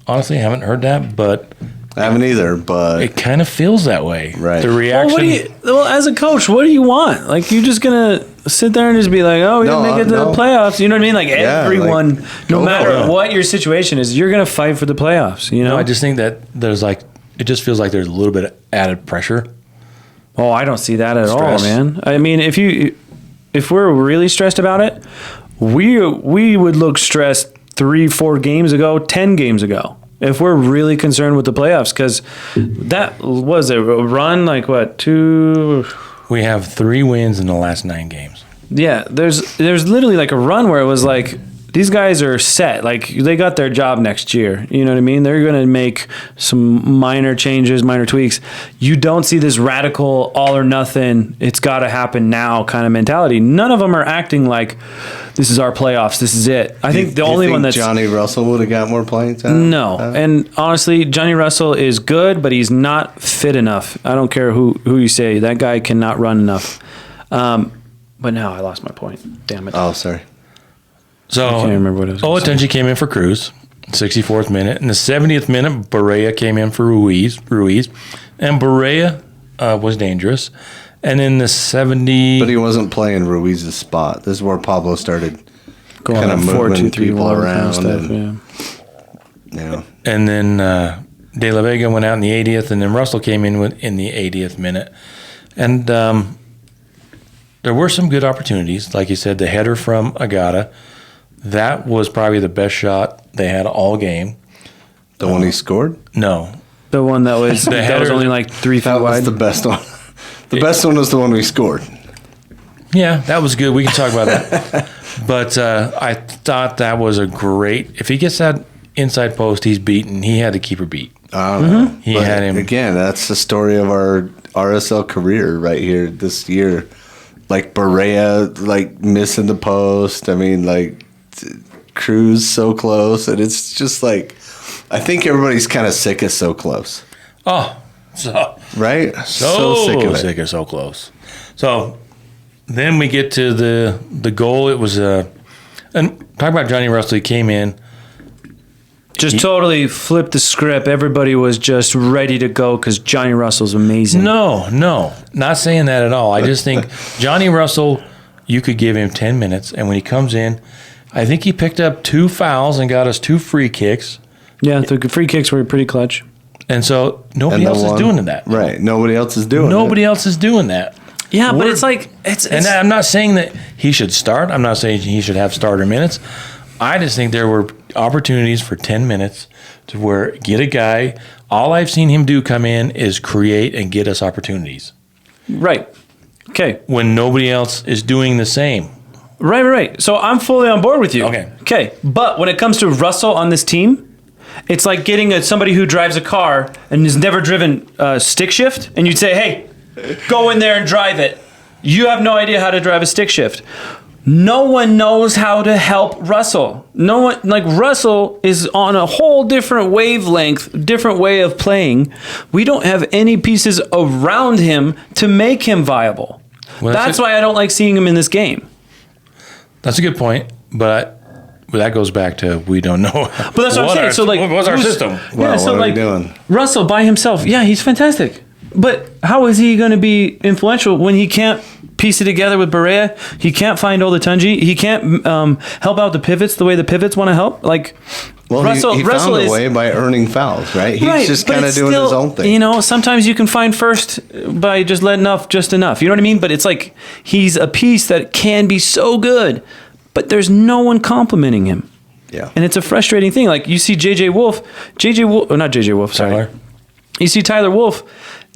Honestly, I haven't heard that, but...
I haven't either, but...
It kind of feels that way.
Right.
The reaction...
Well, as a coach, what do you want? Like, you're just going to sit there and just be like, oh, we didn't make it to the playoffs. You know what I mean? Like, everyone, no matter what your situation is, you're going to fight for the playoffs,
No, I just think that there's like... It just feels like there's a little bit of added pressure.
Oh, I don't see that at all, man. I mean, if we're really stressed about it, we would look stressed 3-4 games ago, 10 games ago. If we're really concerned with the playoffs, because that was a run, like what, 2...
We have 3 wins in the last 9 games.
Yeah, there's literally like a run where it was like, these guys are set. Like, they got their job next year. You know what I mean? They're going to make some minor changes, minor tweaks. You don't see this radical all or nothing, it's got to happen now kind of mentality. None of them are acting like, this is our playoffs, this is it. I think the only one that's...
Johnny Russell would have got more playing time?
No. And honestly, Johnny Russell is good, but he's not fit enough. I don't care who you say. That guy cannot run enough. But now I lost my point. Damn it.
Oh, sorry.
So,
I can't remember what it was.
Olatunji came in for Cruz, 64th minute. In the 70th minute, Barea came in for Ruiz. And Barea was dangerous. And in the 70...
But he wasn't playing Ruiz's spot. This is where Pablo started
going
kind of moving
4-2-3
people around.
Stuff,
yeah.
And then De La Vega went out in the 80th, and then Russell came in in the 80th minute. And there were some good opportunities. Like you said, the header from Agata. That was probably the best shot they had all game.
The one he scored?
No.
The one that was that was only like 3 feet wide.
That was the best one. The best one was the one we scored.
Yeah, that was good. We can talk about that. But I thought that was a great... If he gets that inside post, he's beaten. He had the keeper beat.
I don't know.
He had him...
Again, that's the story of our RSL career right here this year. Like, Barea, like, missing the post. I mean, like... Cruz so close, and it's just like I think everybody's kind of sick of so close.
Oh,
right?
So sick of so close. So then we get to the goal. It was and talk about Johnny Russell. He came in,
totally flipped the script. Everybody was just ready to go because Johnny Russell's amazing.
No, not saying that at all. I just think Johnny Russell, you could give him 10 minutes, and when he comes in. I think he picked up 2 fouls and got us 2 free kicks. Yeah,
the free kicks were pretty clutch.
And so nobody else is doing that.
Right. Nobody else is doing
that.
Yeah, but it's like... it's.
And I'm not saying that he should start. I'm not saying he should have starter minutes. I just think there were opportunities for 10 minutes to where get a guy. All I've seen him do come in is create and get us opportunities
Right. Okay.
when nobody else is doing the same.
Right. So I'm fully on board with you.
Okay.
Okay. But when it comes to Russell on this team, it's like getting somebody who drives a car and has never driven stick shift, and you'd say, hey, go in there and drive it. You have no idea how to drive a stick shift. No one knows how to help Russell. No one, like Russell is on a whole different wavelength, different way of playing. We don't have any pieces around him to make him viable.
Well,
that's why I don't like seeing him in this game.
That's a good point, but that goes back to we don't know.
But that's what I'm saying. So like,
what's our system?
Well,
yeah, so
what are
like
we doing?
Russell by himself, yeah, he's fantastic. But how is he going to be influential when he can't piece it together with Berea? He can't find Olatunji. He can't help out the pivots the way the pivots want to help. Like,
Well,
Russell,
he
Russell
found
is
a way by earning fouls, right? He's
right,
just
but
kind of
it's
doing
still,
his own thing.
You know, sometimes you can find first by just letting off just enough. You know what I mean? But it's like he's a piece that can be so good, but there's no one complimenting him.
Yeah.
And it's a frustrating thing. Like you see not JJ Wolf, sorry.
Tyler.
You see Tyler Wolf.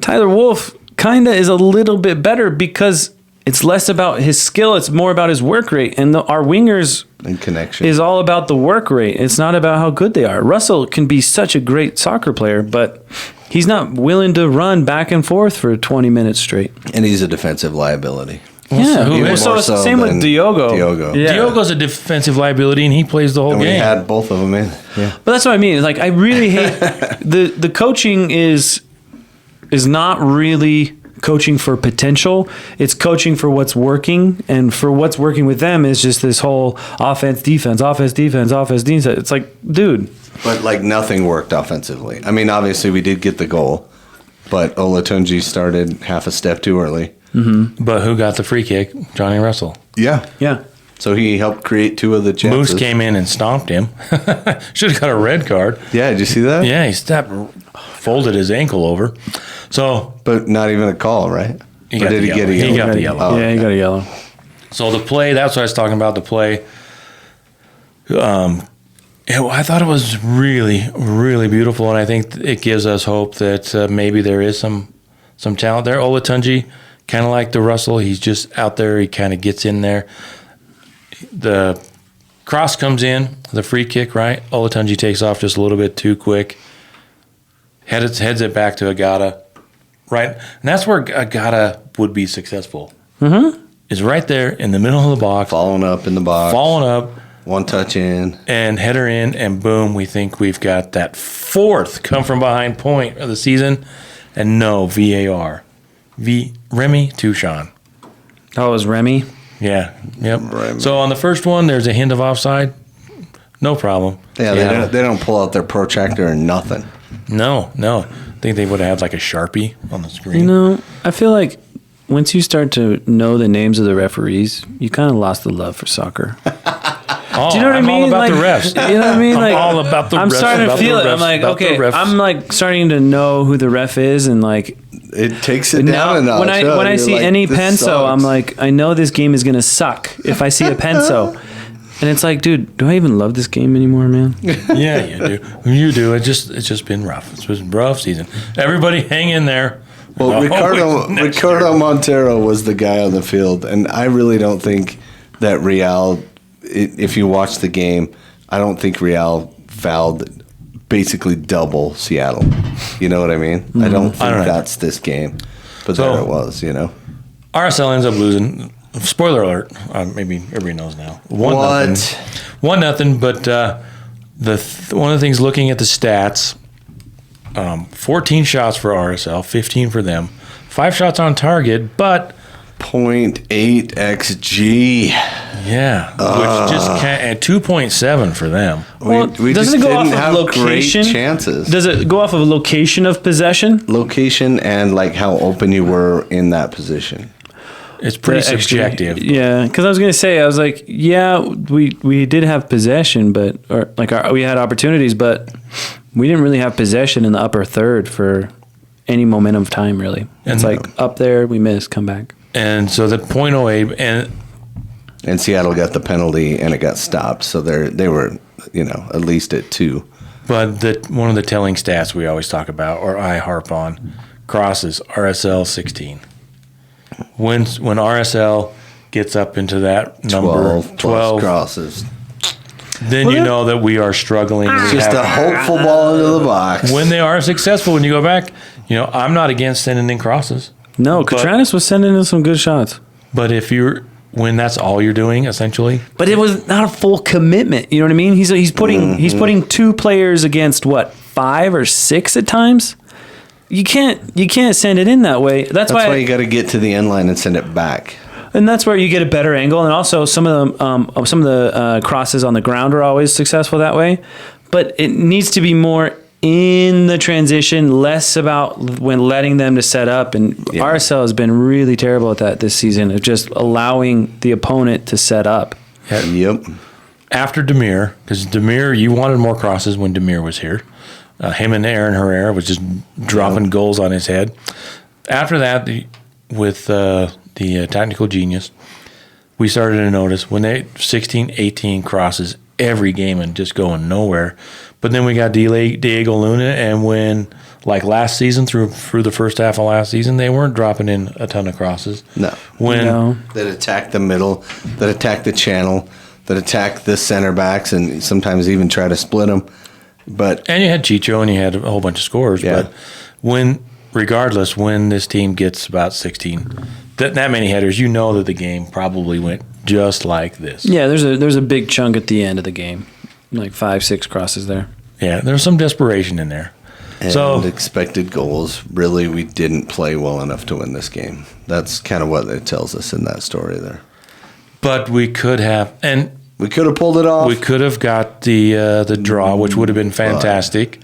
Tyler Wolf kind of is a little bit better because it's less about his skill. It's more about his work rate. And our wingers
And connection.
is all about the work rate. It's not about how good they are. Russell can be such a great soccer player, but he's not willing to run back and forth for 20 minutes straight.
And he's a defensive liability.
Yeah.
who
Well,
is?
so
More
it's
so
same with
than
Diogo.
Diogo.
Yeah.
Diogo's a defensive liability, and he plays the whole
And we
game.
had both of them in. Yeah.
But that's what I mean. Like I really hate the coaching is not really coaching for potential. It's coaching for what's working, and for what's working with them is just this whole offense, defense. It's like, dude.
But like nothing worked offensively. I mean, obviously we did get the goal, but Olatunji started half a step too early.
But who got the free kick? Johnny Russell.
Yeah.
Yeah.
So he helped create two of the chances.
Moose came in and stomped him. Should have got a red card.
Yeah, did you see that?
Yeah, he folded his ankle over. So
But not even a call, right?
He
Or
got
did
the
he get
yellow.
a
He
yellow?
got the yellow.
Oh,
Yeah, he got a yellow.
So the play, that's what I was talking about, the play. I thought it was really, really beautiful, and I think it gives us hope that maybe there is some talent there. Olatunji, kind of like the Russell, he's just out there. He kind of gets in there. The cross comes in, the free kick, right? Olatunji takes off just a little bit too quick. Heads it back to Agata, right? And that's where Agata would be successful. Mm-hmm. Is right there in the middle of the box,
Following up in the box.
following up,
One touch in.
and header in, and boom, we think we've got that fourth come from behind point of the season, and no VAR. Remy Touchon.
Oh, it was Remy.
Yeah, yep.
Remy.
So on the first one, there's a hint of offside. No problem.
Yeah, they don't pull out their protractor or nothing.
No. I think they would have had like a Sharpie on the screen.
You know, I feel like once you start to know the names of the referees, you kind of lost the love for soccer.
Oh,
Do you know what
I'm
I mean?
all about
Like,
the refs.
You know what I mean?
I'm
Like,
all about the refs.
I'm starting to
about
feel
the
it. I'm
refs,
like,
about the
okay,
refs.
I'm like starting to know who the ref is, and like
It takes it
now
down a notch.
when I
You're
see
like,
any
this
Penso,
sucks.
I'm like, I know this game is gonna suck if I see a Penso. And it's like, dude, do I even love this game anymore, man?
Yeah, you do. You do. It's just been rough. It's been a rough season. Everybody hang in there.
Well,
Oh,
Ricardo Montero was the guy on the field, and I really don't think that Real, if you watch the game, I don't think Real fouled basically double Seattle. You know what I mean? I don't think
don't know.
that's this game, but
So-
there it was, you know.
RSL ends up losing. Spoiler alert. Maybe everybody knows now. 1-0. 1-0. But one of the things looking at the stats, 14 shots for RSL, 15 for them, 5 shots on target, but
0.8 XG.
yeah, which just can't, and 2.7 for them.
We
doesn't
just
it go off
didn't
of
have
location?
great chances.
Does it go off of a location of possession?
Location and like how open you were in that position.
It's pretty
The XG.
subjective.
Yeah, because I was gonna say, I was like, yeah, we did have possession, but we had opportunities, but we didn't really have possession in the upper third for any momentum of time, really. It's
And-
like up there, we missed, come back.
And so the .08, and
And Seattle got the penalty, and it got stopped. So they were, at least at 2.
But one of the telling stats we always talk about, or I harp on, crosses, RSL 16. When RSL gets up into that number, 12
crosses,
then you know that we are struggling.
it's just a hopeful ball into the box.
When they are successful, when you go back, I'm not against sending in crosses.
No, Katranis was sending in some good shots.
But when that's all you're doing, essentially.
But it was not a full commitment. You know what I mean? He's putting 2 players against 5 or 6 at times. You can't send it in that way. That's why
you got to get to the end line and send it back.
And that's where you get a better angle. And also some of the crosses on the ground are always successful that way. But it needs to be more in the transition, less about when letting them to set up. And RSL has been really terrible at that this season, of just allowing the opponent to set up.
Yep.
After Demir, because Demir, you wanted more crosses when Demir was here. Him and Aaron Herrera was just dropping goals on his head. After that, with the technical genius, we started to notice when they 16, 18 crosses every game and just going nowhere. But then we got Diego Luna, and when, like last season, through the first half of last season, they weren't dropping in a ton of crosses.
No. That attack the middle, that attack the channel, that attack the center backs, and sometimes even try to split them. And
you had Chicho, and you had a whole bunch of scorers.
Yeah.
But regardless, when this team gets about 16, that many headers, you know that the game probably went just like this.
Yeah, there's a big chunk at the end of the game, like 5-6 crosses there.
Yeah, there's some desperation in there.
And expected goals. Really, we didn't play well enough to win this game. That's kind of what it tells us in that story there.
But we could have, and
we could have pulled it off.
We could have got the draw, which would have been fantastic.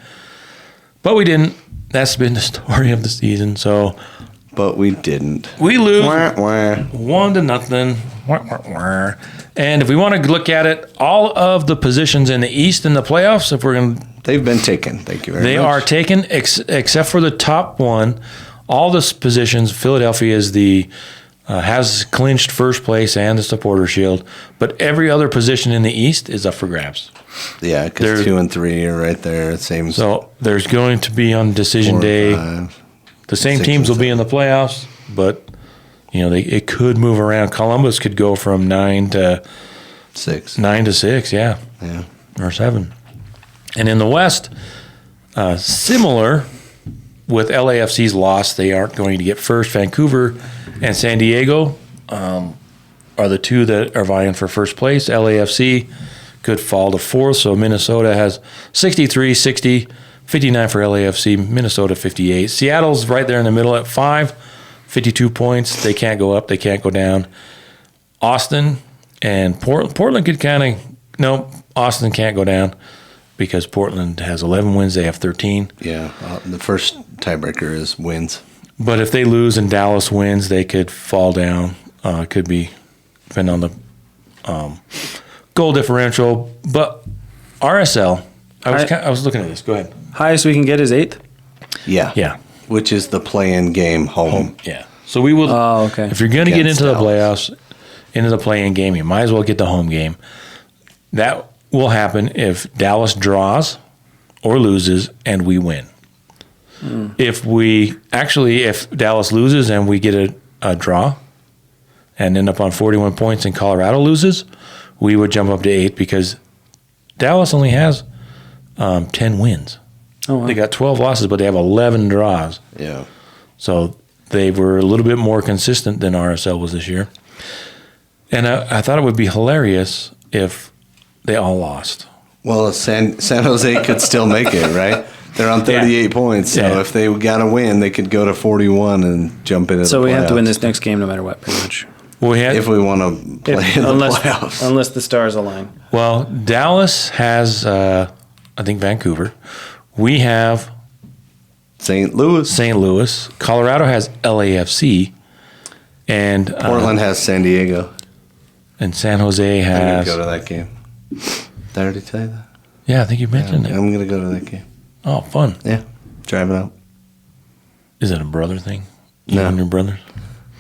But we didn't. That's been the story of the season.
But we didn't.
We lose
1-0.
And if we want to look at it, all of the positions in the East in the playoffs, if we're going to...
They've been taken. Thank you very much.
They are taken, except for the top one. All the positions, Philadelphia is has clinched first place and the supporter shield, but every other position in the East is up for grabs.
Yeah, because 2 and 3 are right there. It seems.
So there's going to be on decision day.
5,
the same teams will be in the playoffs, but it could move around. Columbus could go from 9 to
6.
9 to 6, yeah, or 7. And in the West, similar with LAFC's loss, they aren't going to get first. Vancouver and San Diego are the 2 that are vying for first place. LAFC could fall to 4th, so Minnesota has 63, 60, 59 for LAFC, Minnesota 58. Seattle's right there in the middle at 5, 52 points. They can't go up, they can't go down. Austin and Portland could Austin can't go down because Portland has 11 wins, they have 13.
Yeah, the first tiebreaker is wins.
But if they lose and Dallas wins, they could fall down. It could be, depending on the goal differential. But RSL, I was looking at this. Go ahead.
Highest we can get is 8th?
Yeah.
Which is the play-in game home.
Yeah. So we will.
Oh, okay.
If you're going to get into the playoffs, into the play-in game, you might as well get the home game. That will happen if Dallas draws or loses and we win. If Dallas loses and we get a draw and end up on 41 points and Colorado loses, we would jump up to 8 because Dallas only has 10 wins.
Oh, wow.
They got 12 losses, but they have 11 draws.
Yeah.
So they were a little bit more consistent than RSL was this year. And I thought it would be hilarious if they all lost.
Well, San Jose could still make it, right? They're on 38 points, so if they got to win, they could go to 41 and jump into the playoffs.
So we have to win this next game no matter what, pretty much.
Well,
if we want to play in the playoffs.
Unless the stars align.
Well, Dallas has, I think, Vancouver. We have
St. Louis.
Colorado has LAFC. And
Portland has San Diego.
And San Jose has...
I'm going to go to that game. Did I already tell you that?
Yeah, I think you mentioned it.
I'm going to go to that game.
Oh, fun.
Yeah, driving out.
Is it a brother thing?
No.
You and your brothers?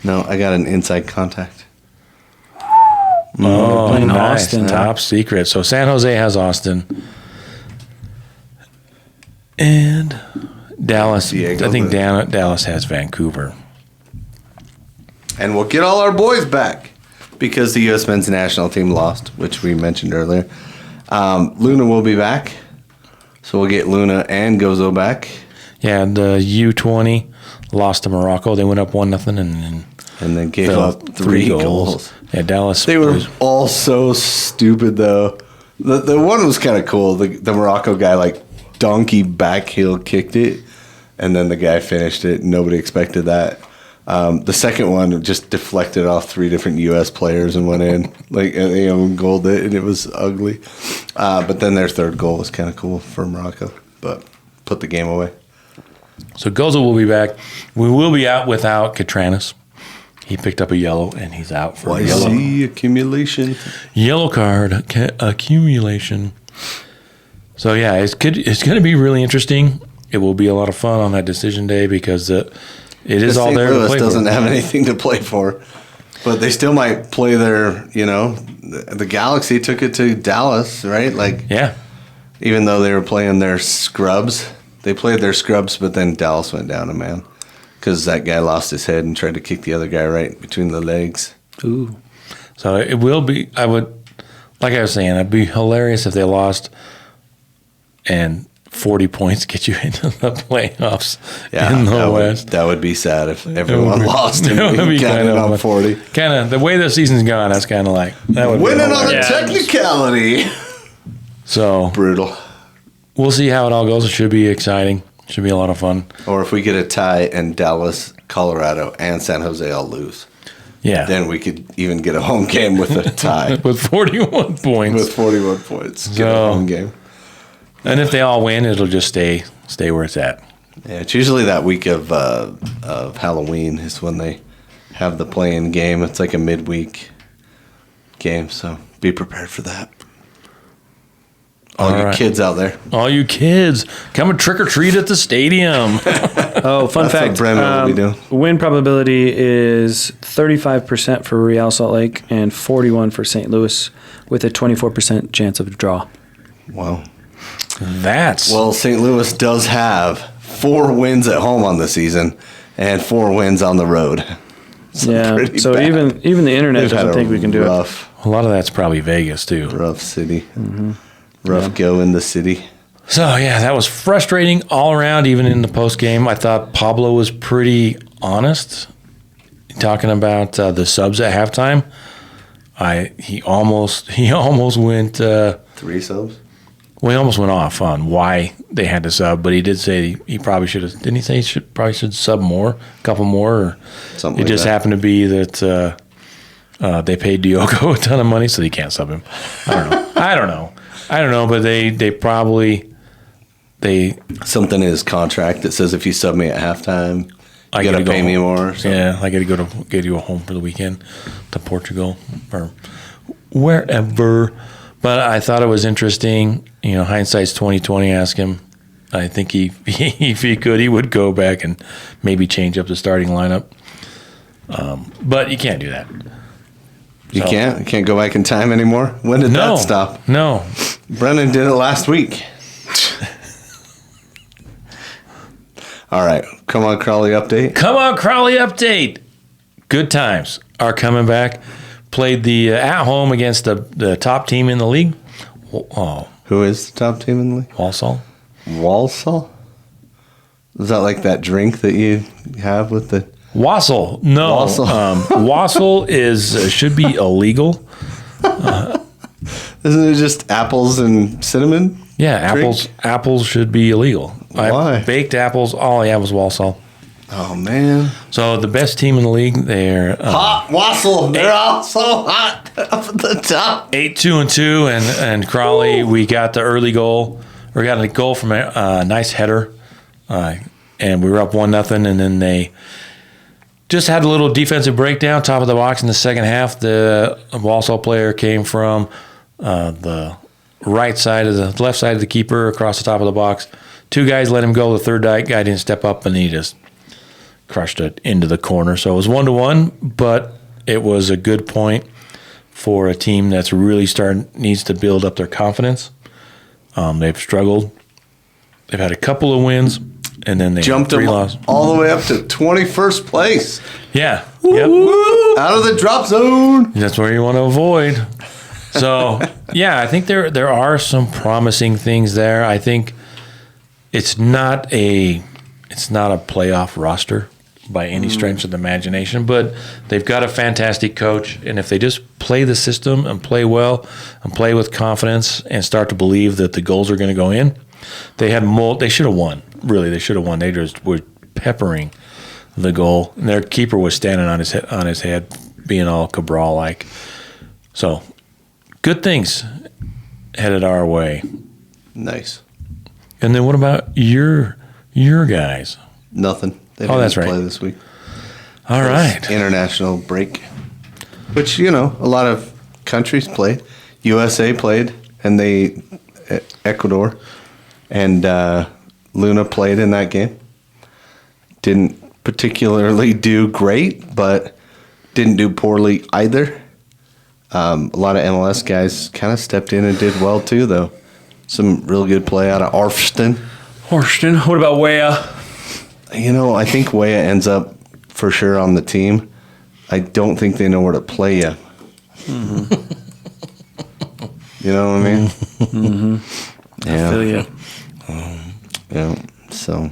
No, I got an inside contact.
Oh,
playing
nice.
Austin.
Top secret. So San Jose has Austin. And Dallas.
Diego,
I think Dallas has Vancouver.
And we'll get all our boys back because the U.S. men's national team lost, which we mentioned earlier. Luna will be back. So we'll get Luna and Gozo back.
Yeah, the U20 lost to Morocco. They went up 1-0
And then gave up 3 goals.
Yeah, Dallas.
They were all so stupid, though. The one was kind of cool. The Morocco guy, like, donkey back heel kicked it, and then the guy finished it. Nobody expected that. The second one just deflected off 3 different U.S. players and went in. Like, they own goaled it, and it was ugly. But then their third goal was kind of cool for Morocco, but put the game away.
So Gozo will be back. We will be out without Catranis. He picked up a yellow, and he's out for a yellow.
Accumulation.
Yellow card accumulation. So, yeah, it's going to be really interesting. It will be a lot of fun on that decision day because it is all there to play for.
Doesn't have anything to play for, but they still might play their, the Galaxy took it to Dallas, right? Like,
yeah.
Even though they were playing their scrubs, they played their scrubs, but then Dallas went down a man because that guy lost his head and tried to kick the other guy right between the legs.
Ooh.
So it will be, like I was saying, it'd be hilarious if they lost and 40 points get you into the playoffs in the West.
That would be sad if everyone lost and we counted on 40.
Kind of the way the season's gone, that's kind of like that would
winning on a technicality.
So
brutal.
We'll see how it all goes. It should be exciting. Should be a lot of fun.
Or if we get a tie and Dallas, Colorado, and San Jose all lose.
Yeah.
Then we could even get a home game with a tie.
With 41 points.
With 41 points. Get a home game.
And if they all win, it'll just stay where it's at.
Yeah, it's usually that week of Halloween is when they have the play-in game. It's like a midweek game, so be prepared for that. All you kids out there.
All you kids, come and trick-or-treat at the stadium.
Oh, fun fact.
What Brennan will be doing.
Win probability is 35% for Real Salt Lake and 41% for St. Louis with a 24% chance of a draw.
Wow.
Well,
St. Louis does have 4 wins at home on the season and 4 wins on the road.
So bad. even the internet doesn't think we can do it.
A lot of that's probably Vegas too.
Rough city. Mm-hmm. Rough go in the city.
So, yeah, that was frustrating all around, even in the post game. I thought Pablo was pretty honest talking about the subs at halftime. He almost went
3 subs.
Well, he almost went off on why they had to sub, but he did say he probably should have. Didn't he say he probably should sub more, a couple more? Or
something
it just happened to be that they paid Diogo a ton of money, so they can't sub him. I don't know, but they probably
something in his contract that says if you sub me at halftime, you got to pay me more. So.
Yeah, I got to get you home for the weekend to Portugal or wherever. But I thought it was interesting. Hindsight's 20/20. Ask him. I think if he could, he would go back and maybe change up the starting lineup. But you can't do that.
You can't? You can't go back in time anymore? When did that stop?
No.
Brennan did it last week. All right. Come on, Crawley update.
Good times are coming back. Played the at home against the top team in the league. Oh.
Who is the top team in the league? Walsall? Is that like that drink that you have with the...
Wassail. No. Wassail should be illegal.
Isn't it just apples and cinnamon?
Yeah,
drink?
Apples should be illegal.
Why?
Baked apples, all I had was Walsall.
Oh, man.
So the best team in the league, they're...
hot Wassail. They're all so hot up at the top.
8-2-2, and Crawley, we got the early goal. We got a goal from a nice header, and we were up 1-0, and then they just had a little defensive breakdown, top of the box in the second half. The Walsall player came from the left side of the keeper across the top of the box. 2 guys let him go. The third guy didn't step up, and he just crushed it into the corner. So it was 1-1, but it was a good point for a team that's really needs to build up their confidence. They've struggled. They've had a couple of wins, and then they
Jumped
had 3
them
losses.
all the way up to 21st place.
Yeah. Yep.
Out of the drop zone.
That's where you want to avoid. So, yeah, I think there are some promising things there. I think it's not a playoff roster by any stretch of the imagination, but they've got a fantastic coach, and if they just play the system and play well and play with confidence and start to believe that the goals are going to go in, they should have won. Really, they should have won. They just were peppering the goal, and their keeper was standing on his head, being all Cabral like. So, good things headed our way.
Nice.
And then what about your guys?
Nothing. They
That's
didn't
right.
play this week.
All right.
International break, which, a lot of countries played. USA played, and Ecuador and Luna played in that game. Didn't particularly do great, but didn't do poorly either. A lot of MLS guys kind of stepped in and did well too, though. Some real good play out of Arfston.
What about Weah?
I think Weah ends up for sure on the team. I don't think they know where to play yet. Mm-hmm. You know what I mean?
Mm-hmm.
Yeah.
I feel you.
Yeah. So.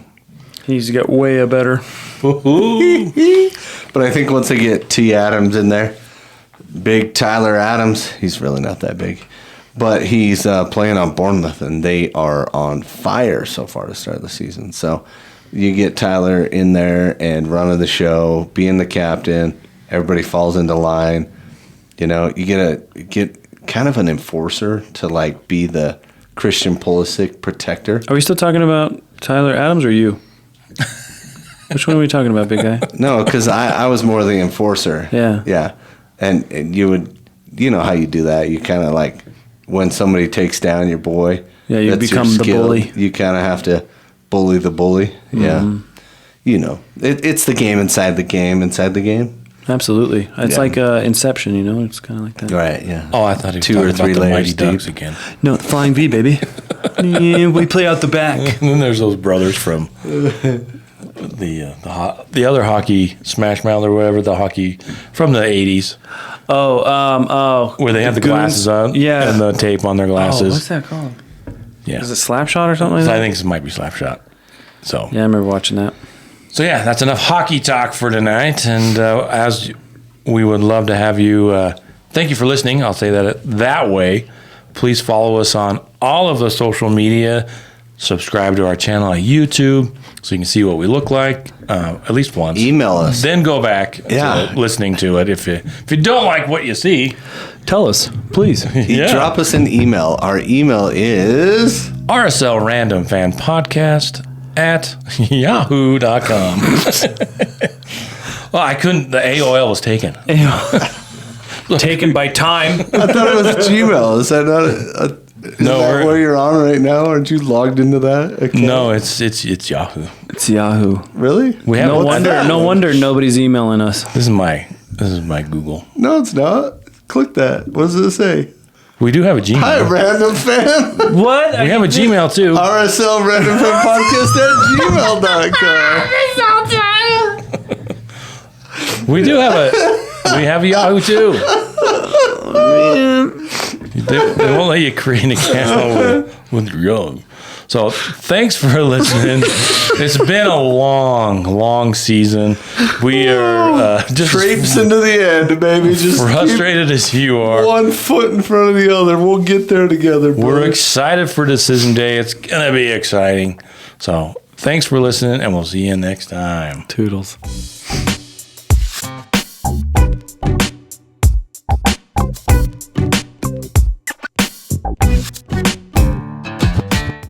He needs to get Weah better.
But I think once they get T. Adams in there, big Tyler Adams, he's really not that big. But he's playing on Bournemouth, and they are on fire so far to start the season. So you get Tyler in there and running the show, being the captain. Everybody falls into line. You get kind of an enforcer to be the Christian Pulisic protector.
Are we still talking about Tyler Adams or you? Which one are we talking about, big guy?
No, because I was more the enforcer.
Yeah.
Yeah. And you would, how you do that. You kind of when somebody takes down your boy.
Yeah, you
that's your
become the
skill,
bully.
You kind of have to bully the bully. Yeah.
Mm-hmm.
It's the game inside the game inside the game.
Absolutely. It's
Yeah.
like Inception, It's kind of like that.
Right, yeah.
Oh, I thought he was
2 or
talking
3
about the
layers
Mighty
deep.
Ducks again.
No, Flying V, baby. Yeah, we play out the back.
And then there's those brothers from the other hockey, Smash Mouth or whatever, the hockey from the 80s.
Where
Where they have the glasses on,
Yeah.
and the tape on their
Oh,
glasses.
what's that called?
Yeah,
Is it Slapshot or something like
So
that?
I think this might be Slapshot. So
Yeah, I remember watching that.
So yeah, that's enough hockey talk for tonight. And as we would love to have you, thank you for listening. I'll say that way. Please follow us on all of the social media. Subscribe to our channel on YouTube so you can see what we look like at least once.
Email us.
Then go back
Yeah.
to listening to it. If you don't like what you see,
Tell us, please.
yeah.
Drop us an email. Our email is...
RSL Random Fan Podcast at yahoo.com. Well, I couldn't. The AOL was taken.
Taken by time.
I thought it was Gmail. Is that not... Is
No,
that
we're-
where you're on right now? Aren't you logged into that account?
No, it's Yahoo.
It's Yahoo.
Really?
We have
No wonder nobody's emailing us.
This is my Google.
No, it's not. Click that. What does it say?
We do have a Gmail.
Hi, random fan.
What?
We have a Gmail too.
RSL random fan podcast at gmail.com.
We do have we have a Yahoo too. They won't let you create an account with Young. So thanks for listening. It's been a long season. We are just
Traipse into the end, baby. Just
frustrated as you
keep
are.
one foot in front of the other. We'll get there together.
We're
boys.
excited for Decision Day. It's going to be exciting. So thanks for listening, and we'll see you next time.
Toodles.